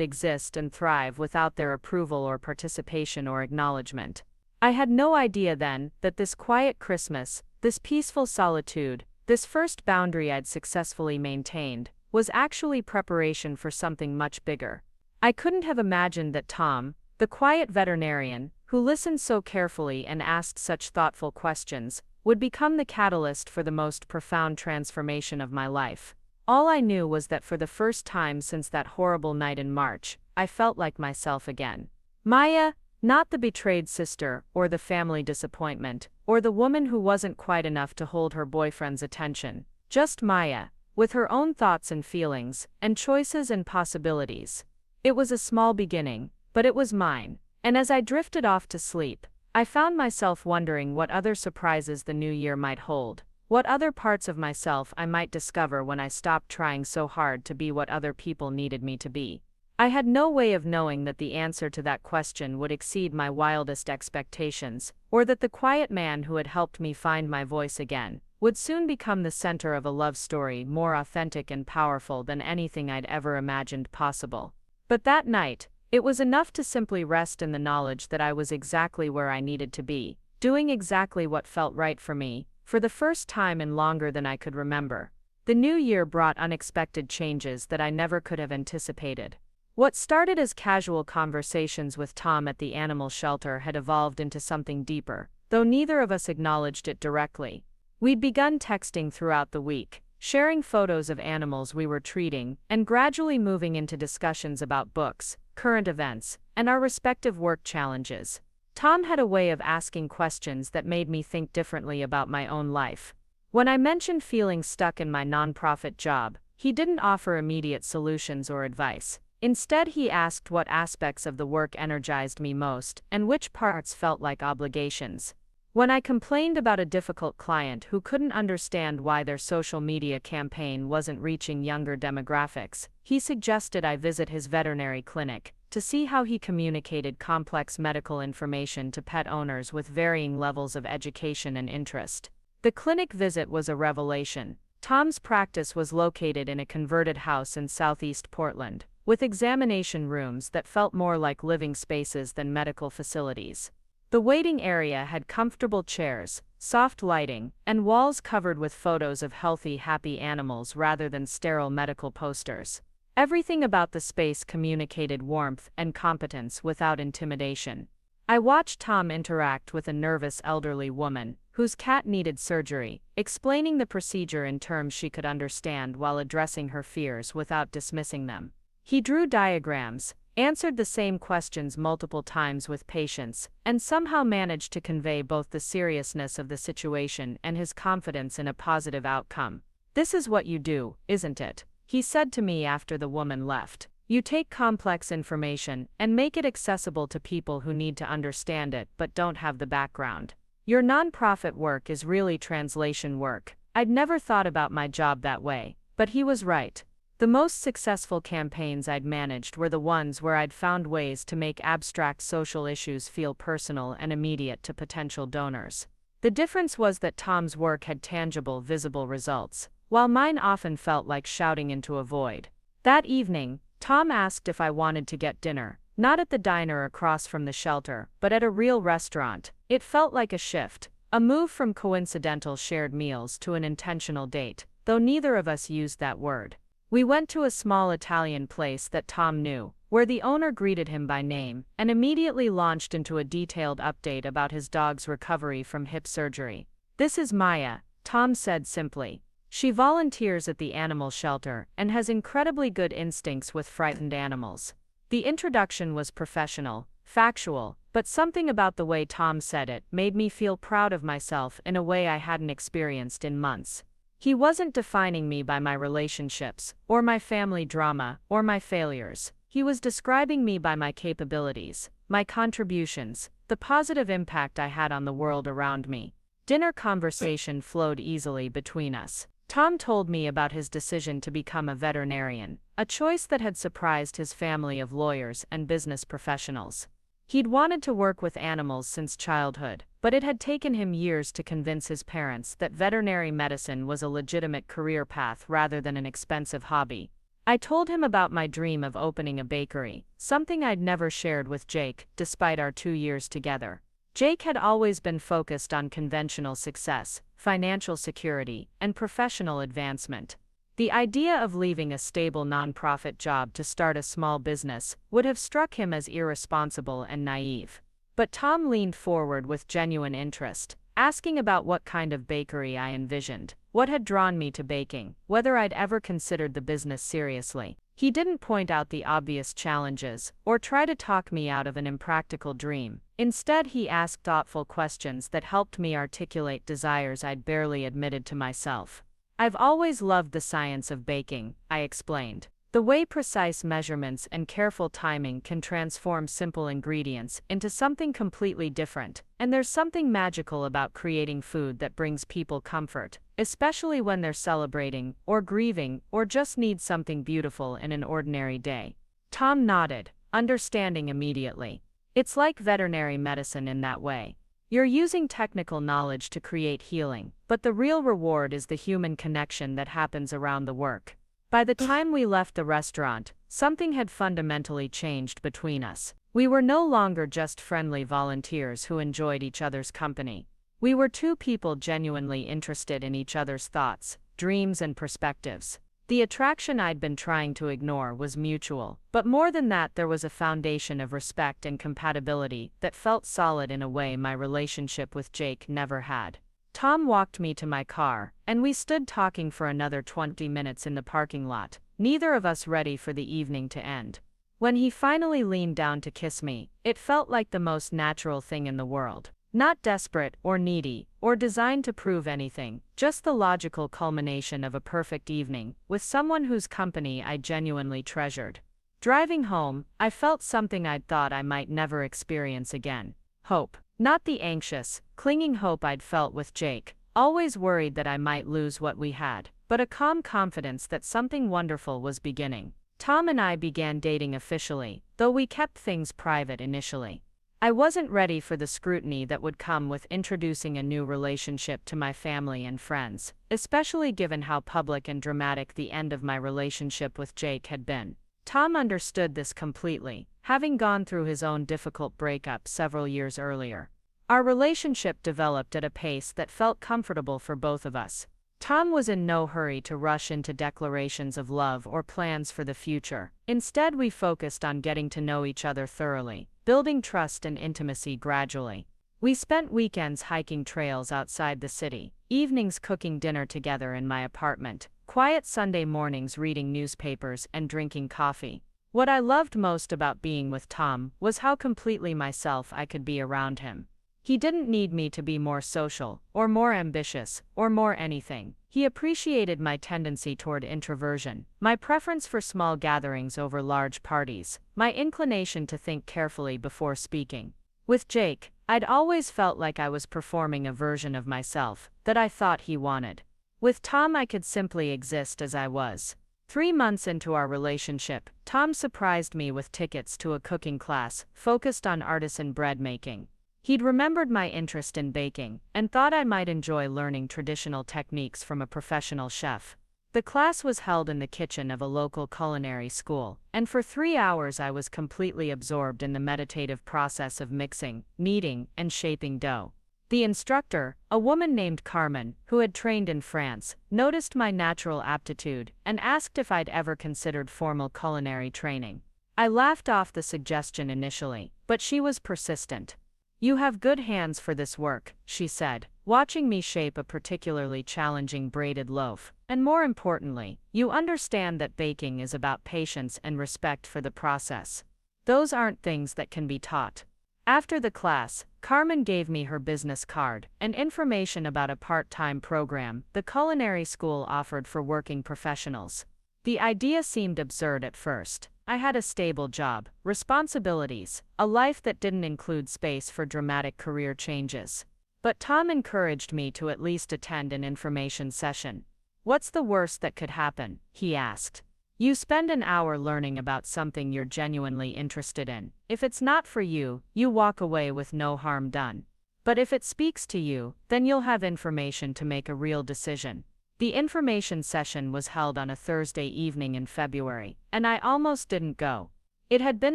exist and thrive without their approval or participation or acknowledgement. I had no idea then that this quiet Christmas, this peaceful solitude, this first boundary I'd successfully maintained, was actually preparation for something much bigger. I couldn't have imagined that Tom, the quiet veterinarian, who listened so carefully and asked such thoughtful questions, would become the catalyst for the most profound transformation of my life. All I knew was that for the first time since that horrible night in March, I felt like myself again. Maya, not the betrayed sister, or the family disappointment, or the woman who wasn't quite enough to hold her boyfriend's attention. Just Maya, with her own thoughts and feelings, and choices and possibilities. It was a small beginning, but it was mine, and as I drifted off to sleep, I found myself wondering what other surprises the new year might hold, what other parts of myself I might discover when I stopped trying so hard to be what other people needed me to be. I had no way of knowing that the answer to that question would exceed my wildest expectations, or that the quiet man who had helped me find my voice again would soon become the center of a love story more authentic and powerful than anything I'd ever imagined possible. But that night, it was enough to simply rest in the knowledge that I was exactly where I needed to be, doing exactly what felt right for me, for the first time in longer than I could remember. The new year brought unexpected changes that I never could have anticipated. What started as casual conversations with Tom at the animal shelter had evolved into something deeper, though neither of us acknowledged it directly. We'd begun texting throughout the week, sharing photos of animals we were treating, and gradually moving into discussions about books, current events, and our respective work challenges. Tom had a way of asking questions that made me think differently about my own life. When I mentioned feeling stuck in my nonprofit job, he didn't offer immediate solutions or advice. Instead, he asked what aspects of the work energized me most and which parts felt like obligations. When I complained about a difficult client who couldn't understand why their social media campaign wasn't reaching younger demographics, he suggested I visit his veterinary clinic to see how he communicated complex medical information to pet owners with varying levels of education and interest. The clinic visit was a revelation. Tom's practice was located in a converted house in southeast Portland, with examination rooms that felt more like living spaces than medical facilities. The waiting area had comfortable chairs, soft lighting, and walls covered with photos of healthy, happy animals rather than sterile medical posters. Everything about the space communicated warmth and competence without intimidation. I watched Tom interact with a nervous elderly woman whose cat needed surgery, explaining the procedure in terms she could understand while addressing her fears without dismissing them. He drew diagrams, answered the same questions multiple times with patience, and somehow managed to convey both the seriousness of the situation and his confidence in a positive outcome. "This is what you do, isn't it?" he said to me after the woman left. "You take complex information and make it accessible to people who need to understand it but don't have the background. Your nonprofit work is really translation work." I'd never thought about my job that way, but he was right. The most successful campaigns I'd managed were the ones where I'd found ways to make abstract social issues feel personal and immediate to potential donors. The difference was that Tom's work had tangible, visible results, while mine often felt like shouting into a void. That evening, Tom asked if I wanted to get dinner, not at the diner across from the shelter, but at a real restaurant. It felt like a shift, a move from coincidental shared meals to an intentional date, though neither of us used that word. We went to a small Italian place that Tom knew, where the owner greeted him by name and immediately launched into a detailed update about his dog's recovery from hip surgery. "This is Maya," Tom said simply. "She volunteers at the animal shelter and has incredibly good instincts with frightened animals." The introduction was professional, factual, but something about the way Tom said it made me feel proud of myself in a way I hadn't experienced in months. He wasn't defining me by my relationships, or my family drama, or my failures. He was describing me by my capabilities, my contributions, the positive impact I had on the world around me. Dinner conversation flowed easily between us. Tom told me about his decision to become a veterinarian, a choice that had surprised his family of lawyers and business professionals. He'd wanted to work with animals since childhood, but it had taken him years to convince his parents that veterinary medicine was a legitimate career path rather than an expensive hobby. I told him about my dream of opening a bakery, something I'd never shared with Jake, despite our 2 years together. Jake had always been focused on conventional success, financial security, and professional advancement. The idea of leaving a stable nonprofit job to start a small business would have struck him as irresponsible and naive. But Tom leaned forward with genuine interest, asking about what kind of bakery I envisioned, what had drawn me to baking, whether I'd ever considered the business seriously. He didn't point out the obvious challenges or try to talk me out of an impractical dream. Instead, he asked thoughtful questions that helped me articulate desires I'd barely admitted to myself. I've always loved the science of baking, I explained. The way precise measurements and careful timing can transform simple ingredients into something completely different, and there's something magical about creating food that brings people comfort, especially when they're celebrating, or grieving, or just need something beautiful in an ordinary day. Tom nodded, understanding immediately. It's like veterinary medicine in that way. You're using technical knowledge to create healing, but the real reward is the human connection that happens around the work. By the time we left the restaurant, something had fundamentally changed between us. We were no longer just friendly volunteers who enjoyed each other's company. We were two people genuinely interested in each other's thoughts, dreams, and perspectives. The attraction I'd been trying to ignore was mutual, but more than that, there was a foundation of respect and compatibility that felt solid in a way my relationship with Jake never had. Tom walked me to my car, and we stood talking for another 20 minutes in the parking lot, neither of us ready for the evening to end. When he finally leaned down to kiss me, it felt like the most natural thing in the world. Not desperate or needy, or designed to prove anything, just the logical culmination of a perfect evening, with someone whose company I genuinely treasured. Driving home, I felt something I'd thought I might never experience again. Hope. Not the anxious, clinging hope I'd felt with Jake, always worried that I might lose what we had, but a calm confidence that something wonderful was beginning. Tom and I began dating officially, though we kept things private initially. I wasn't ready for the scrutiny that would come with introducing a new relationship to my family and friends, especially given how public and dramatic the end of my relationship with Jake had been. Tom understood this completely, having gone through his own difficult breakup several years earlier. Our relationship developed at a pace that felt comfortable for both of us. Tom was in no hurry to rush into declarations of love or plans for the future. Instead, we focused on getting to know each other thoroughly, building trust and intimacy gradually. We spent weekends hiking trails outside the city, evenings cooking dinner together in my apartment, quiet Sunday mornings reading newspapers and drinking coffee. What I loved most about being with Tom was how completely myself I could be around him. He didn't need me to be more social, or more ambitious, or more anything. He appreciated my tendency toward introversion, my preference for small gatherings over large parties, my inclination to think carefully before speaking. With Jake, I'd always felt like I was performing a version of myself that I thought he wanted. With Tom, I could simply exist as I was. 3 months into our relationship, Tom surprised me with tickets to a cooking class focused on artisan bread making. He'd remembered my interest in baking and thought I might enjoy learning traditional techniques from a professional chef. The class was held in the kitchen of a local culinary school, and for 3 hours I was completely absorbed in the meditative process of mixing, kneading, and shaping dough. The instructor, a woman named Carmen, who had trained in France, noticed my natural aptitude and asked if I'd ever considered formal culinary training. I laughed off the suggestion initially, but she was persistent. "You have good hands for this work," she said, watching me shape a particularly challenging braided loaf. "And more importantly, you understand that baking is about patience and respect for the process. Those aren't things that can be taught." After the class, Carmen gave me her business card and information about a part-time program the culinary school offered for working professionals. The idea seemed absurd at first. I had a stable job, responsibilities, a life that didn't include space for dramatic career changes. But Tom encouraged me to at least attend an information session. "What's the worst that could happen?" he asked. "You spend an hour learning about something you're genuinely interested in. If it's not for you, you walk away with no harm done. But if it speaks to you, then you'll have information to make a real decision." The information session was held on a Thursday evening in February, and I almost didn't go. It had been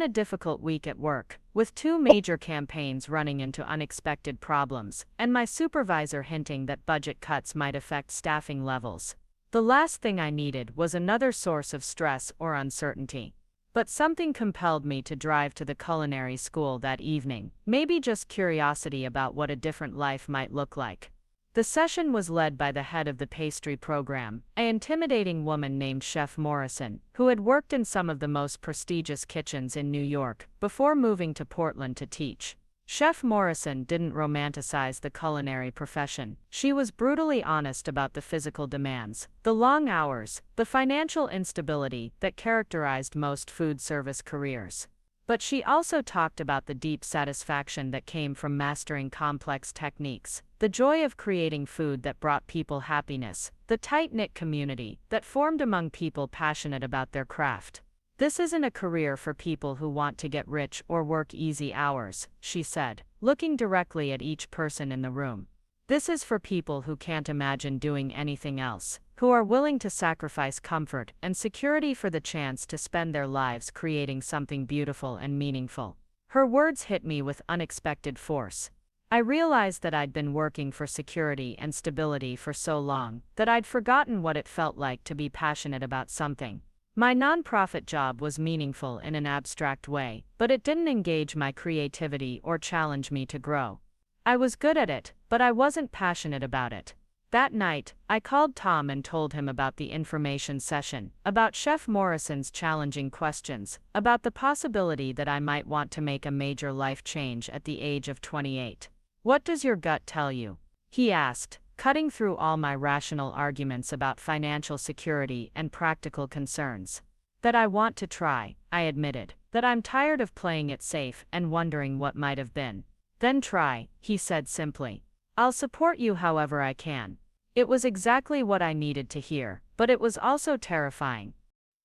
a difficult week at work, with 2 major campaigns running into unexpected problems, and my supervisor hinting that budget cuts might affect staffing levels. The last thing I needed was another source of stress or uncertainty. But something compelled me to drive to the culinary school that evening, maybe just curiosity about what a different life might look like. The session was led by the head of the pastry program, an intimidating woman named Chef Morrison, who had worked in some of the most prestigious kitchens in New York before moving to Portland to teach. Chef Morrison didn't romanticize the culinary profession. She was brutally honest about the physical demands, the long hours, the financial instability that characterized most food service careers. But she also talked about the deep satisfaction that came from mastering complex techniques, the joy of creating food that brought people happiness, the tight-knit community that formed among people passionate about their craft. "This isn't a career for people who want to get rich or work easy hours," she said, looking directly at each person in the room. "This is for people who can't imagine doing anything else, who are willing to sacrifice comfort and security for the chance to spend their lives creating something beautiful and meaningful." Her words hit me with unexpected force. I realized that I'd been working for security and stability for so long that I'd forgotten what it felt like to be passionate about something. My nonprofit job was meaningful in an abstract way, but it didn't engage my creativity or challenge me to grow. I was good at it, but I wasn't passionate about it. That night, I called Tom and told him about the information session, about Chef Morrison's challenging questions, about the possibility that I might want to make a major life change at the age of 28. "What does your gut tell you?" he asked, cutting through all my rational arguments about financial security and practical concerns. "That I want to try," I admitted. "That I'm tired of playing it safe and wondering what might have been." "Then try," he said simply. "I'll support you however I can." It was exactly what I needed to hear, but it was also terrifying.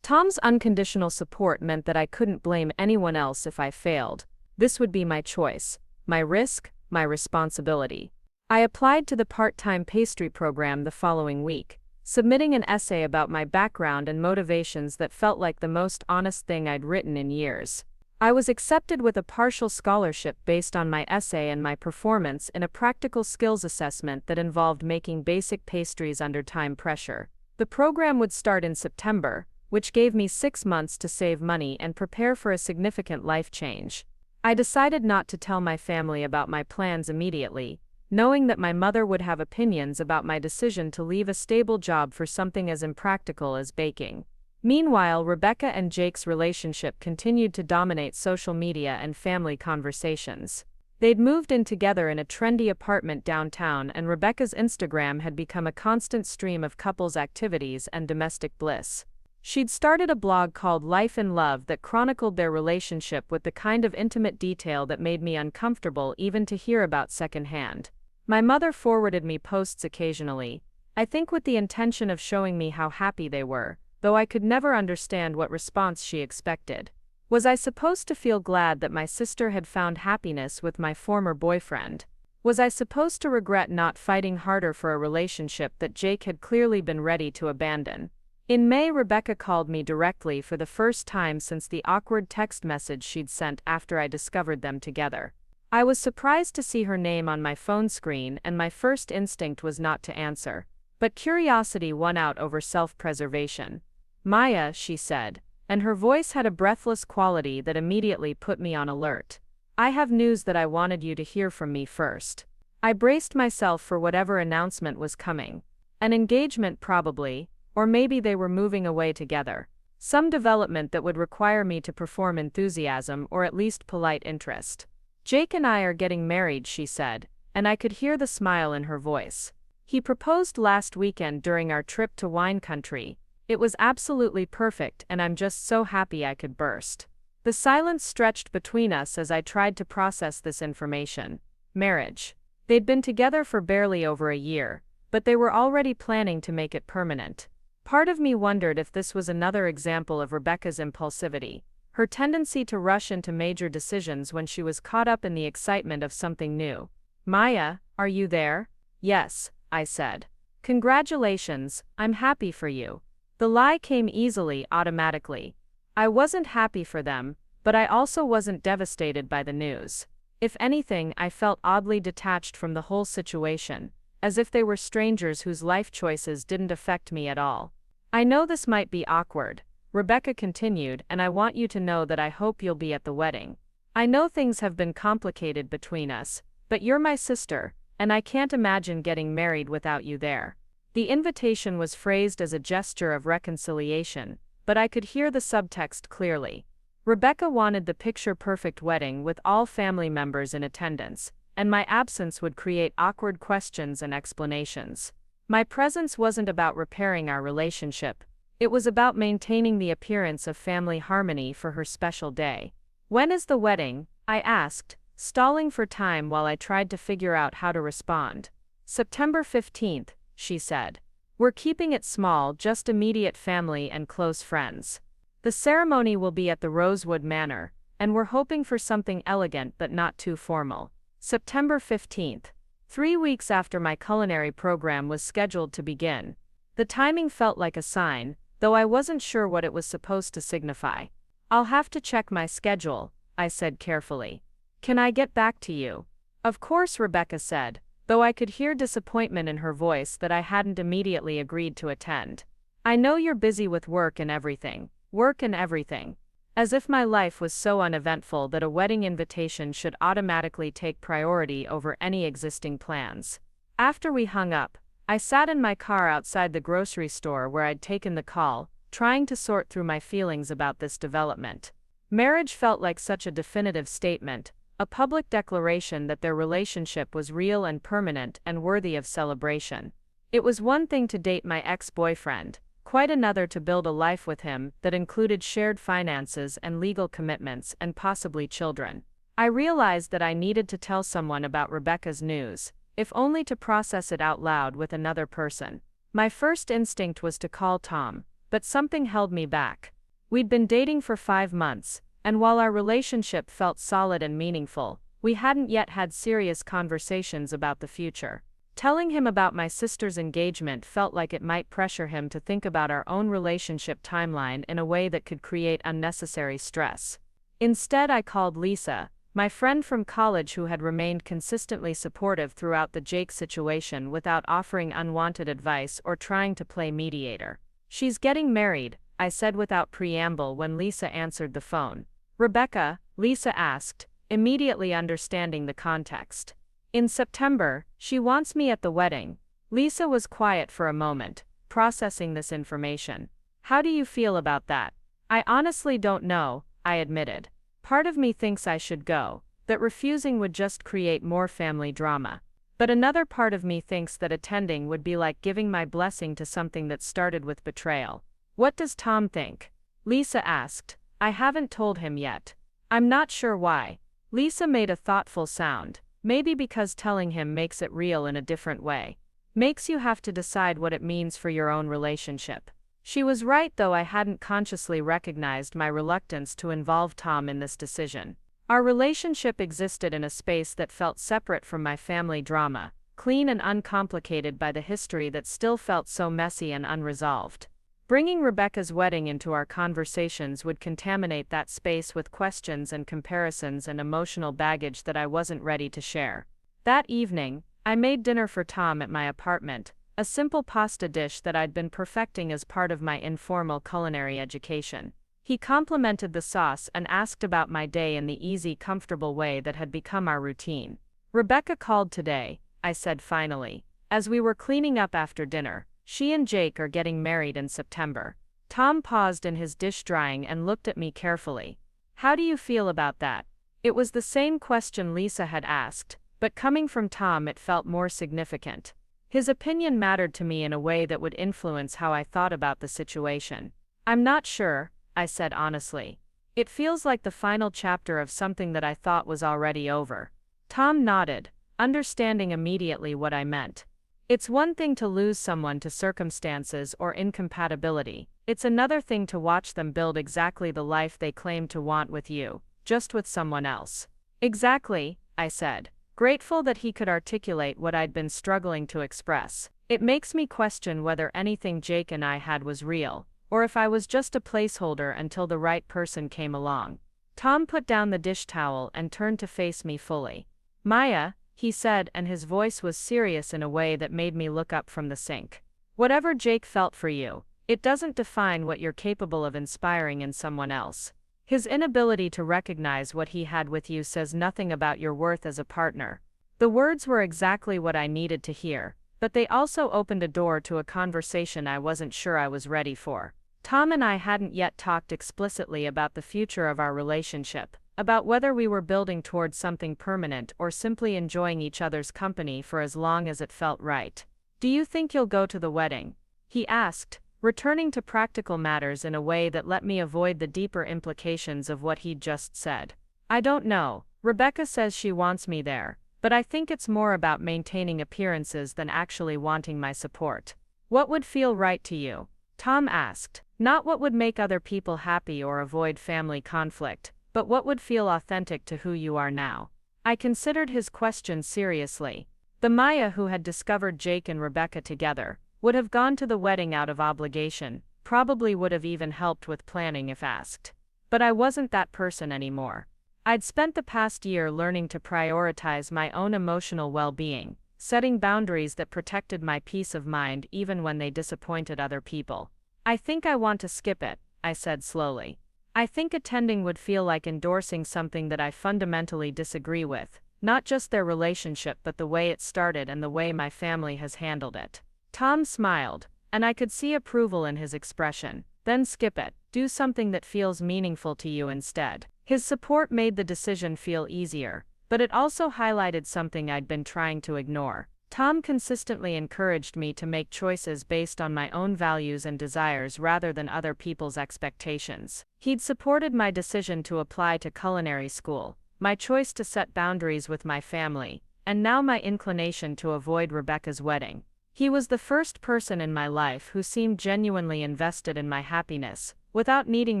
Tom's unconditional support meant that I couldn't blame anyone else if I failed. This would be my choice, my risk, my responsibility. I applied to the part-time pastry program the following week, submitting an essay about my background and motivations that felt like the most honest thing I'd written in years. I was accepted with a partial scholarship based on my essay and my performance in a practical skills assessment that involved making basic pastries under time pressure. The program would start in September, which gave me 6 months to save money and prepare for a significant life change. I decided not to tell my family about my plans immediately, knowing that my mother would have opinions about my decision to leave a stable job for something as impractical as baking. Meanwhile, Rebecca and Jake's relationship continued to dominate social media and family conversations. They'd moved in together in a trendy apartment downtown, and Rebecca's Instagram had become a constant stream of couples' activities and domestic bliss. She'd started a blog called Life in Love that chronicled their relationship with the kind of intimate detail that made me uncomfortable even to hear about secondhand. My mother forwarded me posts occasionally, I think with the intention of showing me how happy they were, though I could never understand what response she expected. Was I supposed to feel glad that my sister had found happiness with my former boyfriend? Was I supposed to regret not fighting harder for a relationship that Jake had clearly been ready to abandon? In May, Rebecca called me directly for the first time since the awkward text message she'd sent after I discovered them together. I was surprised to see her name on my phone screen, and my first instinct was not to answer. But curiosity won out over self-preservation. "Maya," she said, and her voice had a breathless quality that immediately put me on alert. "I have news that I wanted you to hear from me first." I braced myself for whatever announcement was coming. An engagement probably, or maybe they were moving away together. Some development that would require me to perform enthusiasm or at least polite interest. "Jake and I are getting married," she said, and I could hear the smile in her voice. "He proposed last weekend during our trip to wine country. It was absolutely perfect, and I'm just so happy I could burst." The silence stretched between us as I tried to process this information. Marriage. They'd been together for barely over a year, but they were already planning to make it permanent. Part of me wondered if this was another example of Rebecca's impulsivity, her tendency to rush into major decisions when she was caught up in the excitement of something new. "Maya, are you there?" "Yes," I said. "Congratulations, I'm happy for you." The lie came easily, automatically. I wasn't happy for them, but I also wasn't devastated by the news. If anything, I felt oddly detached from the whole situation, as if they were strangers whose life choices didn't affect me at all. "I know this might be awkward," Rebecca continued, "and I want you to know that I hope you'll be at the wedding. I know things have been complicated between us, but you're my sister, and I can't imagine getting married without you there." The invitation was phrased as a gesture of reconciliation, but I could hear the subtext clearly. Rebecca wanted the picture-perfect wedding with all family members in attendance, and my absence would create awkward questions and explanations. My presence wasn't about repairing our relationship. It was about maintaining the appearance of family harmony for her special day. "When is the wedding?" I asked, stalling for time while I tried to figure out how to respond. "September 15th, she said. "We're keeping it small, just immediate family and close friends. The ceremony will be at the Rosewood Manor, and we're hoping for something elegant but not too formal." September 15th. 3 weeks after my culinary program was scheduled to begin. The timing felt like a sign, though I wasn't sure what it was supposed to signify. "I'll have to check my schedule," I said carefully. "Can I get back to you?" "Of course," Rebecca said, though I could hear disappointment in her voice that I hadn't immediately agreed to attend. "I know you're busy with work and everything." Work and everything. As if my life was so uneventful that a wedding invitation should automatically take priority over any existing plans. After we hung up, I sat in my car outside the grocery store where I'd taken the call, trying to sort through my feelings about this development. Marriage felt like such a definitive statement, a public declaration that their relationship was real and permanent and worthy of celebration. It was one thing to date my ex-boyfriend, quite another to build a life with him that included shared finances and legal commitments and possibly children. I realized that I needed to tell someone about Rebecca's news, if only to process it out loud with another person. My first instinct was to call Tom, but something held me back. We'd been dating for 5 months, and while our relationship felt solid and meaningful, we hadn't yet had serious conversations about the future. Telling him about my sister's engagement felt like it might pressure him to think about our own relationship timeline in a way that could create unnecessary stress. Instead, I called Lisa, my friend from college who had remained consistently supportive throughout the Jake situation without offering unwanted advice or trying to play mediator. "She's getting married," I said without preamble when Lisa answered the phone. "Rebecca?" Lisa asked, immediately understanding the context. "In September, she wants me at the wedding." Lisa was quiet for a moment, processing this information. "How do you feel about that?" "I honestly don't know," I admitted. "Part of me thinks I should go, that refusing would just create more family drama. But another part of me thinks that attending would be like giving my blessing to something that started with betrayal." "What does Tom think?" Lisa asked. "I haven't told him yet. I'm not sure why." Lisa made a thoughtful sound. "Maybe because telling him makes it real in a different way. Makes you have to decide what it means for your own relationship." She was right, though I hadn't consciously recognized my reluctance to involve Tom in this decision. Our relationship existed in a space that felt separate from my family drama, clean and uncomplicated by the history that still felt so messy and unresolved. Bringing Rebecca's wedding into our conversations would contaminate that space with questions and comparisons and emotional baggage that I wasn't ready to share. That evening, I made dinner for Tom at my apartment, a simple pasta dish that I'd been perfecting as part of my informal culinary education. He complimented the sauce and asked about my day in the easy, comfortable way that had become our routine. "Rebecca called today," I said finally, as we were cleaning up after dinner. "She and Jake are getting married in September." Tom paused in his dish drying and looked at me carefully. "How do you feel about that?" It was the same question Lisa had asked, but coming from Tom it felt more significant. His opinion mattered to me in a way that would influence how I thought about the situation. "I'm not sure," I said honestly. "It feels like the final chapter of something that I thought was already over." Tom nodded, understanding immediately what I meant. "It's one thing to lose someone to circumstances or incompatibility. It's another thing to watch them build exactly the life they claim to want with you, just with someone else." "Exactly," I said, grateful that he could articulate what I'd been struggling to express. "It makes me question whether anything Jake and I had was real, or if I was just a placeholder until the right person came along." Tom put down the dish towel and turned to face me fully. "Maya," he said, and his voice was serious in a way that made me look up from the sink. "Whatever Jake felt for you, it doesn't define what you're capable of inspiring in someone else. His inability to recognize what he had with you says nothing about your worth as a partner." The words were exactly what I needed to hear, but they also opened a door to a conversation I wasn't sure I was ready for. Tom and I hadn't yet talked explicitly about the future of our relationship, about whether we were building towards something permanent or simply enjoying each other's company for as long as it felt right. "Do you think you'll go to the wedding?" he asked, returning to practical matters in a way that let me avoid the deeper implications of what he'd just said. "I don't know. Rebecca says she wants me there, but I think it's more about maintaining appearances than actually wanting my support." "What would feel right to you?" Tom asked. "Not what would make other people happy or avoid family conflict, but what would feel authentic to who you are now." I considered his question seriously. The Maya who had discovered Jake and Rebecca together would have gone to the wedding out of obligation, probably would have even helped with planning if asked. But I wasn't that person anymore. I'd spent the past year learning to prioritize my own emotional well-being, setting boundaries that protected my peace of mind even when they disappointed other people. "I think I want to skip it," I said slowly. "I think attending would feel like endorsing something that I fundamentally disagree with, not just their relationship but the way it started and the way my family has handled it." Tom smiled, and I could see approval in his expression. "Then skip it. Do something that feels meaningful to you instead." His support made the decision feel easier, but it also highlighted something I'd been trying to ignore. Tom consistently encouraged me to make choices based on my own values and desires rather than other people's expectations. He'd supported my decision to apply to culinary school, my choice to set boundaries with my family, and now my inclination to avoid Rebecca's wedding. He was the first person in my life who seemed genuinely invested in my happiness, without needing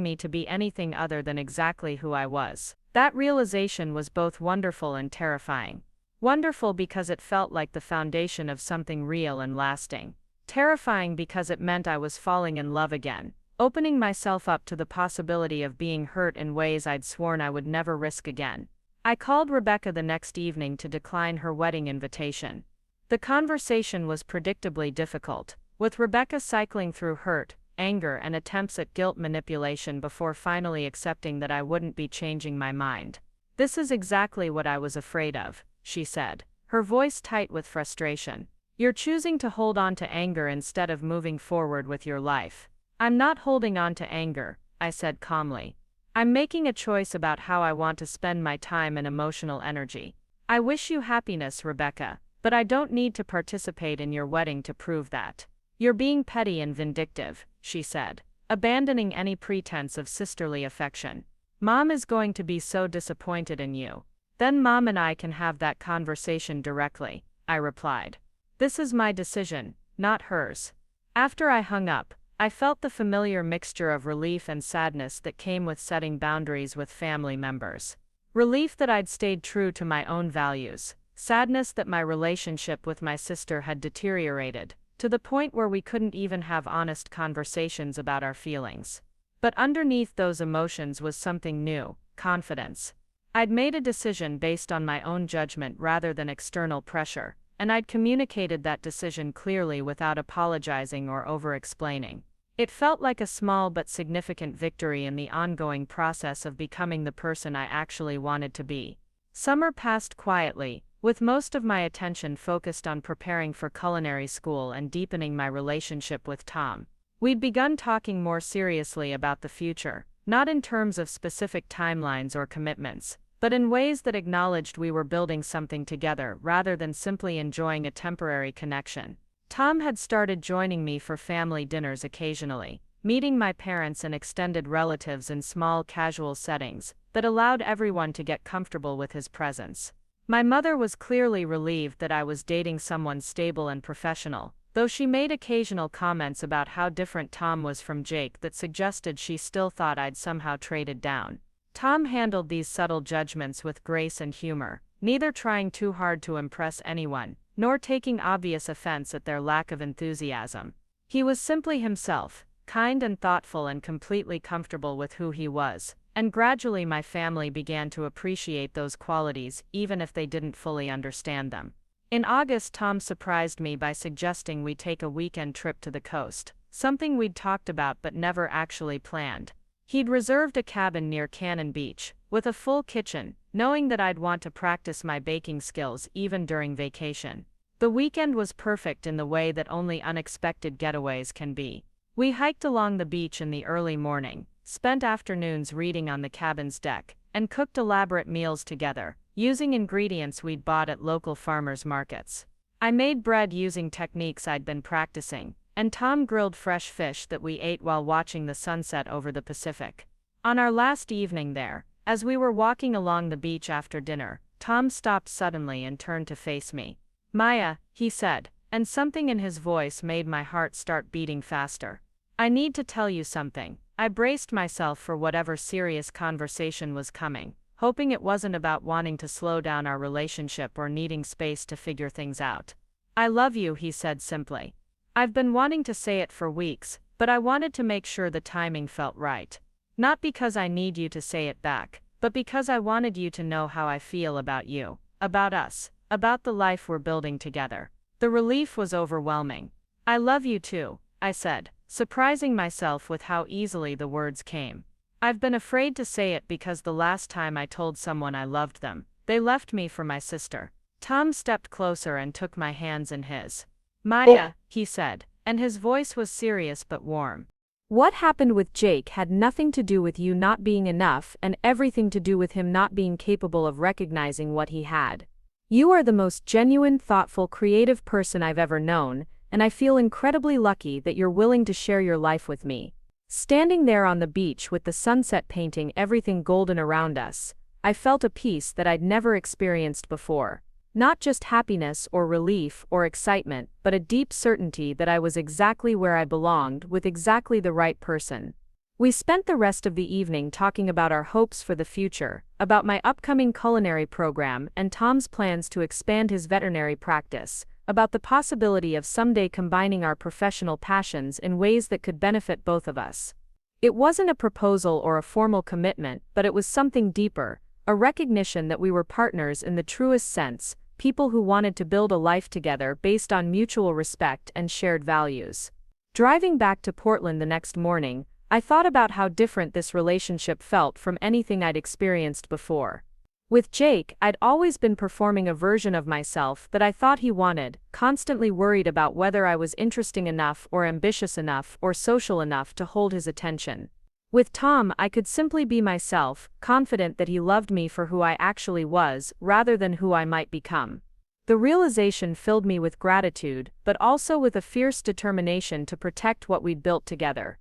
me to be anything other than exactly who I was. That realization was both wonderful and terrifying. Wonderful because it felt like the foundation of something real and lasting. Terrifying because it meant I was falling in love again, opening myself up to the possibility of being hurt in ways I'd sworn I would never risk again. I called Rebecca the next evening to decline her wedding invitation. The conversation was predictably difficult, with Rebecca cycling through hurt, anger, and attempts at guilt manipulation before finally accepting that I wouldn't be changing my mind. "This is exactly what I was afraid of," she said, her voice tight with frustration. "You're choosing to hold on to anger instead of moving forward with your life." "I'm not holding on to anger," I said calmly. "I'm making a choice about how I want to spend my time and emotional energy. I wish you happiness, Rebecca, but I don't need to participate in your wedding to prove that." "You're being petty and vindictive," she said, abandoning any pretense of sisterly affection. "Mom is going to be so disappointed in you." "Then Mom and I can have that conversation directly," I replied. "This is my decision, not hers." After I hung up, I felt the familiar mixture of relief and sadness that came with setting boundaries with family members. Relief that I'd stayed true to my own values, sadness that my relationship with my sister had deteriorated, to the point where we couldn't even have honest conversations about our feelings. But underneath those emotions was something new: confidence. I'd made a decision based on my own judgment rather than external pressure, and I'd communicated that decision clearly without apologizing or over-explaining. It felt like a small but significant victory in the ongoing process of becoming the person I actually wanted to be. Summer passed quietly, with most of my attention focused on preparing for culinary school and deepening my relationship with Tom. We'd begun talking more seriously about the future, not in terms of specific timelines or commitments, but in ways that acknowledged we were building something together rather than simply enjoying a temporary connection. Tom had started joining me for family dinners occasionally, meeting my parents and extended relatives in small casual settings that allowed everyone to get comfortable with his presence. My mother was clearly relieved that I was dating someone stable and professional, though she made occasional comments about how different Tom was from Jake that suggested she still thought I'd somehow traded down. Tom handled these subtle judgments with grace and humor, neither trying too hard to impress anyone, nor taking obvious offense at their lack of enthusiasm. He was simply himself, kind and thoughtful and completely comfortable with who he was, and gradually my family began to appreciate those qualities even if they didn't fully understand them. In August, Tom surprised me by suggesting we take a weekend trip to the coast, something we'd talked about but never actually planned. He'd reserved a cabin near Cannon Beach, with a full kitchen, knowing that I'd want to practice my baking skills even during vacation. The weekend was perfect in the way that only unexpected getaways can be. We hiked along the beach in the early morning, spent afternoons reading on the cabin's deck, and cooked elaborate meals together, using ingredients we'd bought at local farmers markets. I made bread using techniques I'd been practicing, and Tom grilled fresh fish that we ate while watching the sunset over the Pacific. On our last evening there, as we were walking along the beach after dinner, Tom stopped suddenly and turned to face me. "Maya," he said, and something in his voice made my heart start beating faster. "I need to tell you something." I braced myself for whatever serious conversation was coming, hoping it wasn't about wanting to slow down our relationship or needing space to figure things out. "I love you," he said simply. I've been wanting to say it for weeks, but I wanted to make sure the timing felt right. Not because I need you to say it back, but because I wanted you to know how I feel about you, about us, about the life we're building together. The relief was overwhelming. "I love you too," I said, surprising myself with how easily the words came. I've been afraid to say it because the last time I told someone I loved them, they left me for my sister. Tom stepped closer and took my hands in his. "Maya," he said, and his voice was serious but warm. What happened with Jake had nothing to do with you not being enough and everything to do with him not being capable of recognizing what he had. You are the most genuine, thoughtful, creative person I've ever known, and I feel incredibly lucky that you're willing to share your life with me. Standing there on the beach with the sunset painting everything golden around us, I felt a peace that I'd never experienced before. Not just happiness or relief or excitement, but a deep certainty that I was exactly where I belonged with exactly the right person. We spent the rest of the evening talking about our hopes for the future, about my upcoming culinary program and Tom's plans to expand his veterinary practice, about the possibility of someday combining our professional passions in ways that could benefit both of us. It wasn't a proposal or a formal commitment, but it was something deeper, a recognition that we were partners in the truest sense, people who wanted to build a life together based on mutual respect and shared values. Driving back to Portland the next morning, I thought about how different this relationship felt from anything I'd experienced before. With Jake, I'd always been performing a version of myself that I thought he wanted, constantly worried about whether I was interesting enough or ambitious enough or social enough to hold his attention. With Tom, I could simply be myself, confident that he loved me for who I actually was, rather than who I might become. The realization filled me with gratitude, but also with a fierce determination to protect what we'd built together.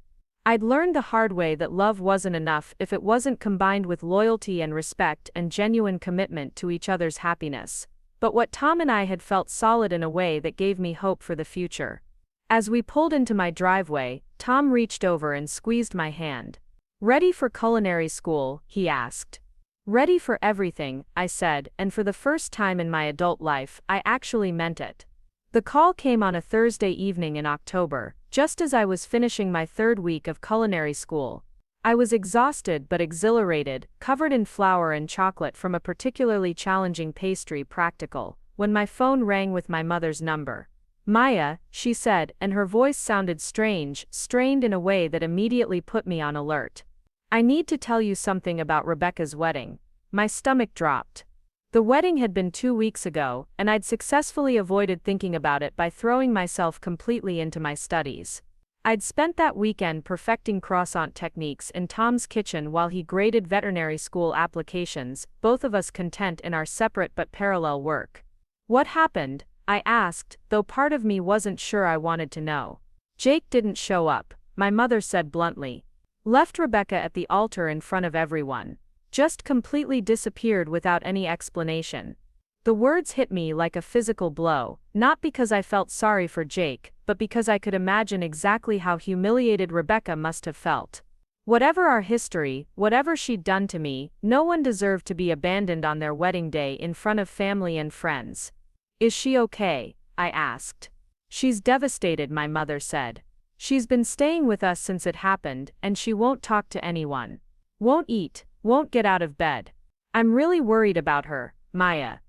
I'd learned the hard way that love wasn't enough if it wasn't combined with loyalty and respect and genuine commitment to each other's happiness. But what Tom and I had felt solid in a way that gave me hope for the future. As we pulled into my driveway, Tom reached over and squeezed my hand. "Ready for culinary school?" he asked. "Ready for everything," I said, and for the first time in my adult life, I actually meant it. The call came on a Thursday evening in October, just as I was finishing my third week of culinary school. I was exhausted but exhilarated, covered in flour and chocolate from a particularly challenging pastry practical, when my phone rang with my mother's number. "Maya," she said, and her voice sounded strange, strained in a way that immediately put me on alert. "I need to tell you something about Rebecca's wedding." My stomach dropped. The wedding had been 2 weeks ago, and I'd successfully avoided thinking about it by throwing myself completely into my studies. I'd spent that weekend perfecting croissant techniques in Tom's kitchen while he graded veterinary school applications, both of us content in our separate but parallel work. "What happened?" I asked, though part of me wasn't sure I wanted to know. "Jake didn't show up," my mother said bluntly. "Left Rebecca at the altar in front of everyone. Just completely disappeared without any explanation." The words hit me like a physical blow, not because I felt sorry for Jake, but because I could imagine exactly how humiliated Rebecca must have felt. Whatever our history, whatever she'd done to me, no one deserved to be abandoned on their wedding day in front of family and friends. "Is she okay?" I asked. "She's devastated," my mother said. "She's been staying with us since it happened, and she won't talk to anyone. Won't eat, won't get out of bed. I'm really worried about her, Maya."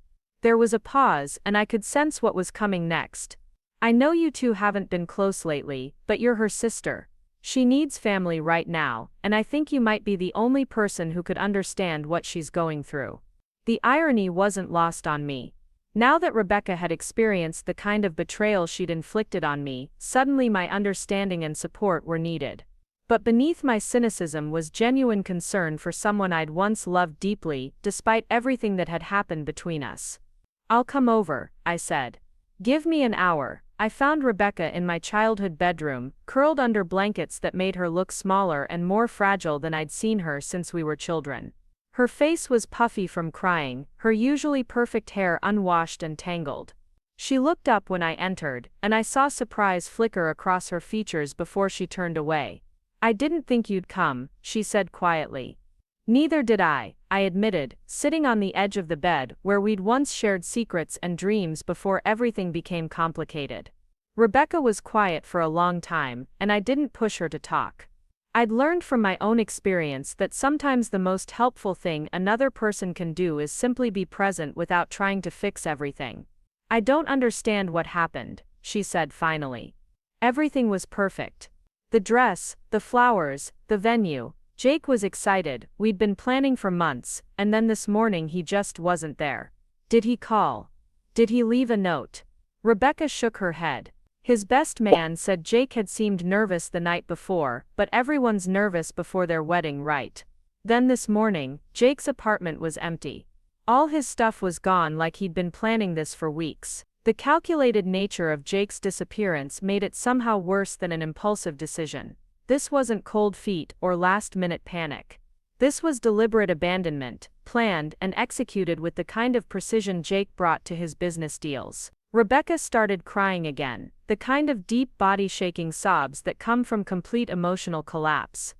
There was a pause, and I could sense what was coming next. "I know you two haven't been close lately, but you're her sister. She needs family right now, and I think you might be the only person who could understand what she's going through." The irony wasn't lost on me. Now that Rebecca had experienced the kind of betrayal she'd inflicted on me, suddenly my understanding and support were needed. But beneath my cynicism was genuine concern for someone I'd once loved deeply, despite everything that had happened between us. "I'll come over," I said. "Give me an hour." I found Rebecca in my childhood bedroom, curled under blankets that made her look smaller and more fragile than I'd seen her since we were children. Her face was puffy from crying, her usually perfect hair unwashed and tangled. She looked up when I entered, and I saw surprise flicker across her features before she turned away. "I didn't think you'd come," she said quietly. "Neither did I admitted, sitting on the edge of the bed where we'd once shared secrets and dreams before everything became complicated. Rebecca was quiet for a long time, and I didn't push her to talk. I'd learned from my own experience that sometimes the most helpful thing another person can do is simply be present without trying to fix everything. "I don't understand what happened," she said finally. "Everything was perfect. The dress, the flowers, the venue. Jake was excited, we'd been planning for months, and then this morning he just wasn't there. Did he call? Did he leave a note?" Rebecca shook her head. "His best man said Jake had seemed nervous the night before, but everyone's nervous before their wedding, right? Then this morning, Jake's apartment was empty. All his stuff was gone, like he'd been planning this for weeks." The calculated nature of Jake's disappearance made it somehow worse than an impulsive decision. This wasn't cold feet or last-minute panic. This was deliberate abandonment, planned and executed with the kind of precision Jake brought to his business deals. Rebecca started crying again, the kind of deep body-shaking sobs that come from complete emotional collapse.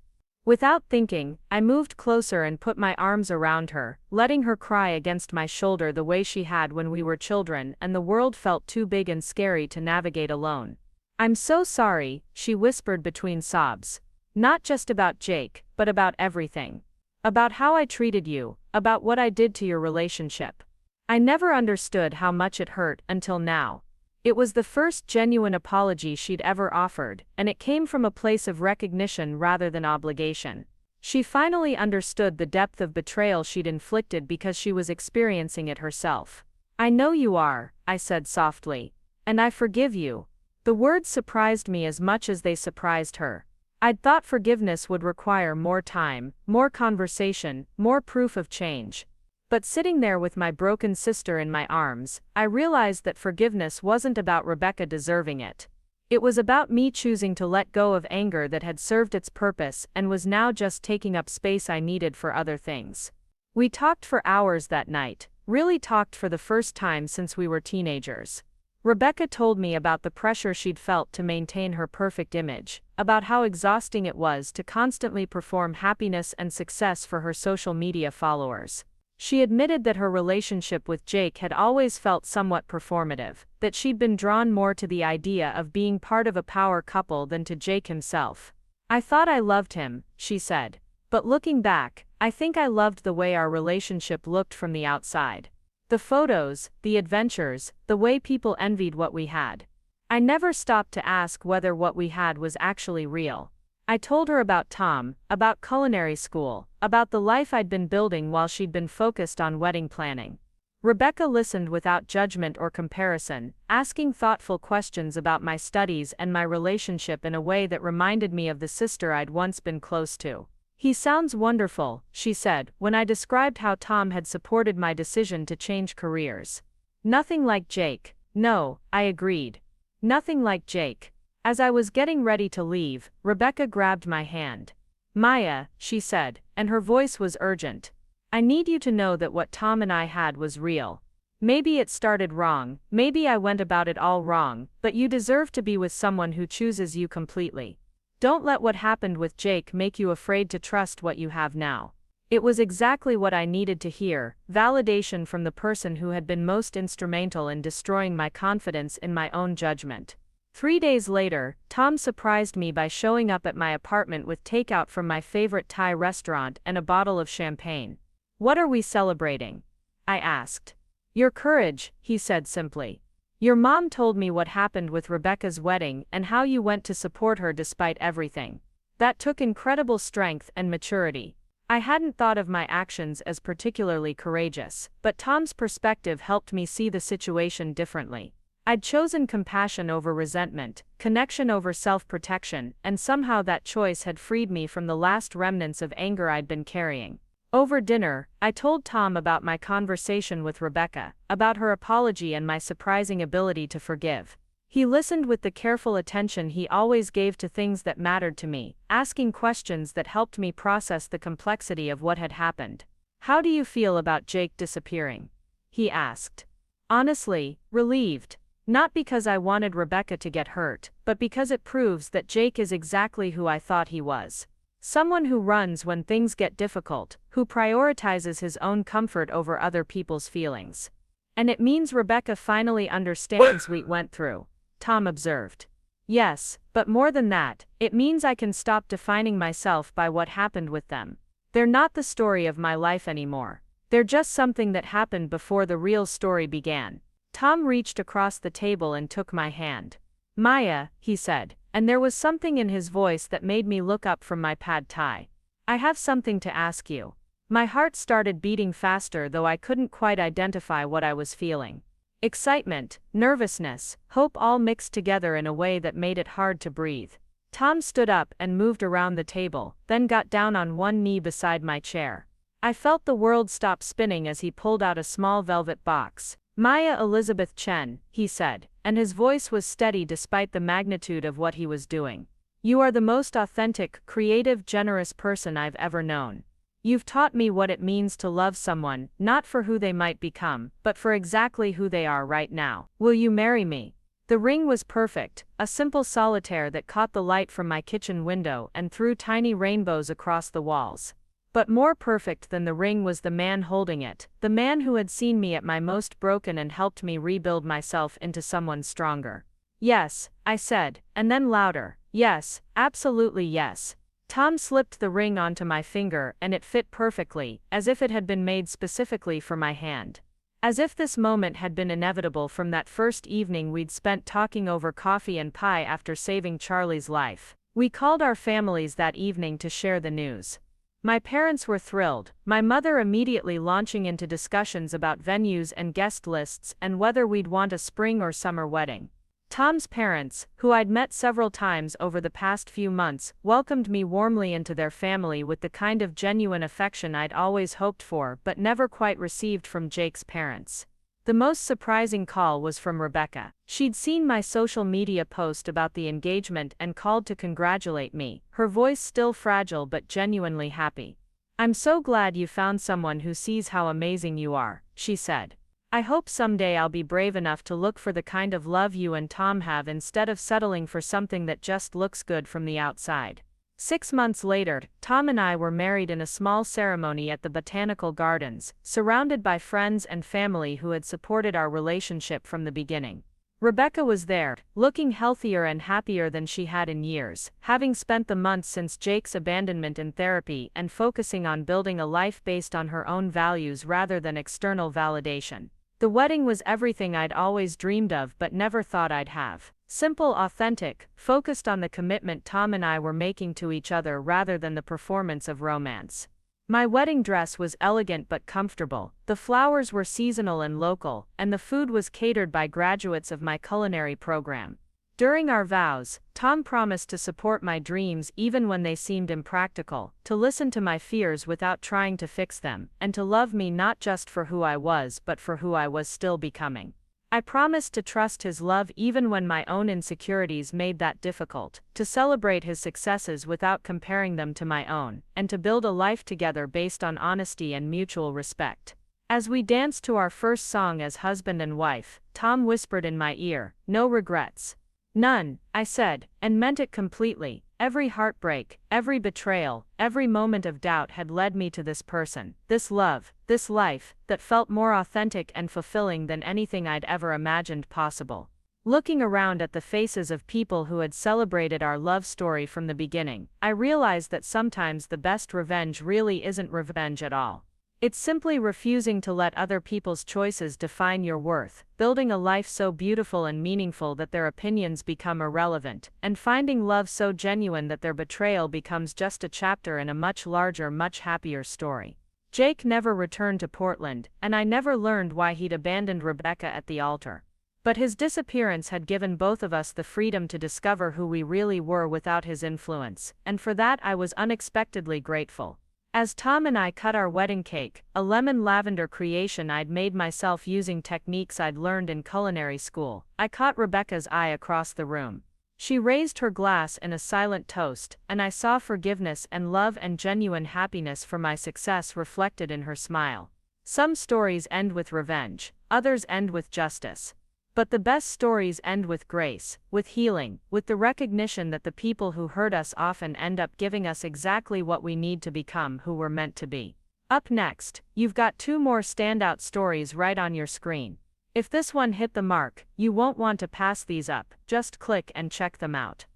Without thinking, I moved closer and put my arms around her, letting her cry against my shoulder the way she had when we were children and the world felt too big and scary to navigate alone. "I'm so sorry," she whispered between sobs. "Not just about Jake, but about everything. About how I treated you, about what I did to your relationship. I never understood how much it hurt until now." It was the first genuine apology she'd ever offered, and it came from a place of recognition rather than obligation. She finally understood the depth of betrayal she'd inflicted because she was experiencing it herself. "I know you are," I said softly. "And I forgive you." The words surprised me as much as they surprised her. I'd thought forgiveness would require more time, more conversation, more proof of change. But sitting there with my broken sister in my arms, I realized that forgiveness wasn't about Rebecca deserving it. It was about me choosing to let go of anger that had served its purpose and was now just taking up space I needed for other things. We talked for hours that night, really talked for the first time since we were teenagers. Rebecca told me about the pressure she'd felt to maintain her perfect image, about how exhausting it was to constantly perform happiness and success for her social media followers. She admitted that her relationship with Jake had always felt somewhat performative, that she'd been drawn more to the idea of being part of a power couple than to Jake himself. "I thought I loved him," she said. "But looking back, I think I loved the way our relationship looked from the outside. The photos, the adventures, the way people envied what we had. I never stopped to ask whether what we had was actually real." I told her about Tom, about culinary school, about the life I'd been building while she'd been focused on wedding planning. Rebecca listened without judgment or comparison, asking thoughtful questions about my studies and my relationship in a way that reminded me of the sister I'd once been close to. "He sounds wonderful," she said, when I described how Tom had supported my decision to change careers. "Nothing like Jake." "No," I agreed. "Nothing like Jake." As I was getting ready to leave, Rebecca grabbed my hand. "Maya," she said, and her voice was urgent. "I need you to know that what Tom and I had was real. Maybe it started wrong, maybe I went about it all wrong, but you deserve to be with someone who chooses you completely. Don't let what happened with Jake make you afraid to trust what you have now." It was exactly what I needed to hear, validation from the person who had been most instrumental in destroying my confidence in my own judgment. 3 days later, Tom surprised me by showing up at my apartment with takeout from my favorite Thai restaurant and a bottle of champagne. "What are we celebrating?" I asked. "Your courage," he said simply. "Your mom told me what happened with Rebecca's wedding and how you went to support her despite everything. That took incredible strength and maturity. I hadn't thought of my actions as particularly courageous, but Tom's perspective helped me see the situation differently. I'd chosen compassion over resentment, connection over self-protection, and somehow that choice had freed me from the last remnants of anger I'd been carrying. Over dinner, I told Tom about my conversation with Rebecca, about her apology and my surprising ability to forgive. He listened with the careful attention he always gave to things that mattered to me, asking questions that helped me process the complexity of what had happened. "How do you feel about Jake disappearing?" he asked. Honestly, relieved. Not because I wanted Rebecca to get hurt, but because it proves that Jake is exactly who I thought he was. Someone who runs when things get difficult, who prioritizes his own comfort over other people's feelings. "And it means Rebecca finally understands what we went through," Tom observed. "Yes, but more than that, it means I can stop defining myself by what happened with them. They're not the story of my life anymore. They're just something that happened before the real story began." Tom reached across the table and took my hand. "Maya," he said, and there was something in his voice that made me look up from my pad thai. "I have something to ask you." My heart started beating faster, though I couldn't quite identify what I was feeling. Excitement, nervousness, hope, all mixed together in a way that made it hard to breathe. Tom stood up and moved around the table, then got down on one knee beside my chair. I felt the world stop spinning as he pulled out a small velvet box. "Maya Elizabeth Chen," he said, and his voice was steady despite the magnitude of what he was doing. "You are the most authentic, creative, generous person I've ever known. You've taught me what it means to love someone, not for who they might become, but for exactly who they are right now. Will you marry me?" The ring was perfect, a simple solitaire that caught the light from my kitchen window and threw tiny rainbows across the walls. But more perfect than the ring was the man holding it, the man who had seen me at my most broken and helped me rebuild myself into someone stronger. "Yes," I said, and then louder, "Yes, absolutely yes." Tom slipped the ring onto my finger and it fit perfectly, as if it had been made specifically for my hand. As if this moment had been inevitable from that first evening we'd spent talking over coffee and pie after saving Charlie's life. We called our families that evening to share the news. My parents were thrilled, my mother immediately launching into discussions about venues and guest lists and whether we'd want a spring or summer wedding. Tom's parents, who I'd met several times over the past few months, welcomed me warmly into their family with the kind of genuine affection I'd always hoped for but never quite received from Jake's parents. The most surprising call was from Rebecca. She'd seen my social media post about the engagement and called to congratulate me, her voice still fragile but genuinely happy. "I'm so glad you found someone who sees how amazing you are," she said. "I hope someday I'll be brave enough to look for the kind of love you and Tom have instead of settling for something that just looks good from the outside." 6 months later, Tom and I were married in a small ceremony at the Botanical Gardens, surrounded by friends and family who had supported our relationship from the beginning. Rebecca was there, looking healthier and happier than she had in years, having spent the months since Jake's abandonment in therapy and focusing on building a life based on her own values rather than external validation. The wedding was everything I'd always dreamed of but never thought I'd have. Simple, authentic, focused on the commitment Tom and I were making to each other rather than the performance of romance. My wedding dress was elegant but comfortable, the flowers were seasonal and local, and the food was catered by graduates of my culinary program. During our vows, Tom promised to support my dreams even when they seemed impractical, to listen to my fears without trying to fix them, and to love me not just for who I was but for who I was still becoming. I promised to trust his love even when my own insecurities made that difficult, to celebrate his successes without comparing them to my own, and to build a life together based on honesty and mutual respect. As we danced to our first song as husband and wife, Tom whispered in my ear, "No regrets." "None," I said, and meant it completely. Every heartbreak, every betrayal, every moment of doubt had led me to this person, this love, this life, that felt more authentic and fulfilling than anything I'd ever imagined possible. Looking around at the faces of people who had celebrated our love story from the beginning, I realized that sometimes the best revenge really isn't revenge at all. It's simply refusing to let other people's choices define your worth, building a life so beautiful and meaningful that their opinions become irrelevant, and finding love so genuine that their betrayal becomes just a chapter in a much larger, much happier story. Jake never returned to Portland, and I never learned why he'd abandoned Rebecca at the altar. But his disappearance had given both of us the freedom to discover who we really were without his influence, and for that I was unexpectedly grateful. As Tom and I cut our wedding cake, a lemon lavender creation I'd made myself using techniques I'd learned in culinary school, I caught Rebecca's eye across the room. She raised her glass in a silent toast, and I saw forgiveness and love and genuine happiness for my success reflected in her smile. Some stories end with revenge, others end with justice. But the best stories end with grace, with healing, with the recognition that the people who hurt us often end up giving us exactly what we need to become who we're meant to be. Up next, you've got 2 more standout stories right on your screen. If this one hit the mark, you won't want to pass these up, just click and check them out.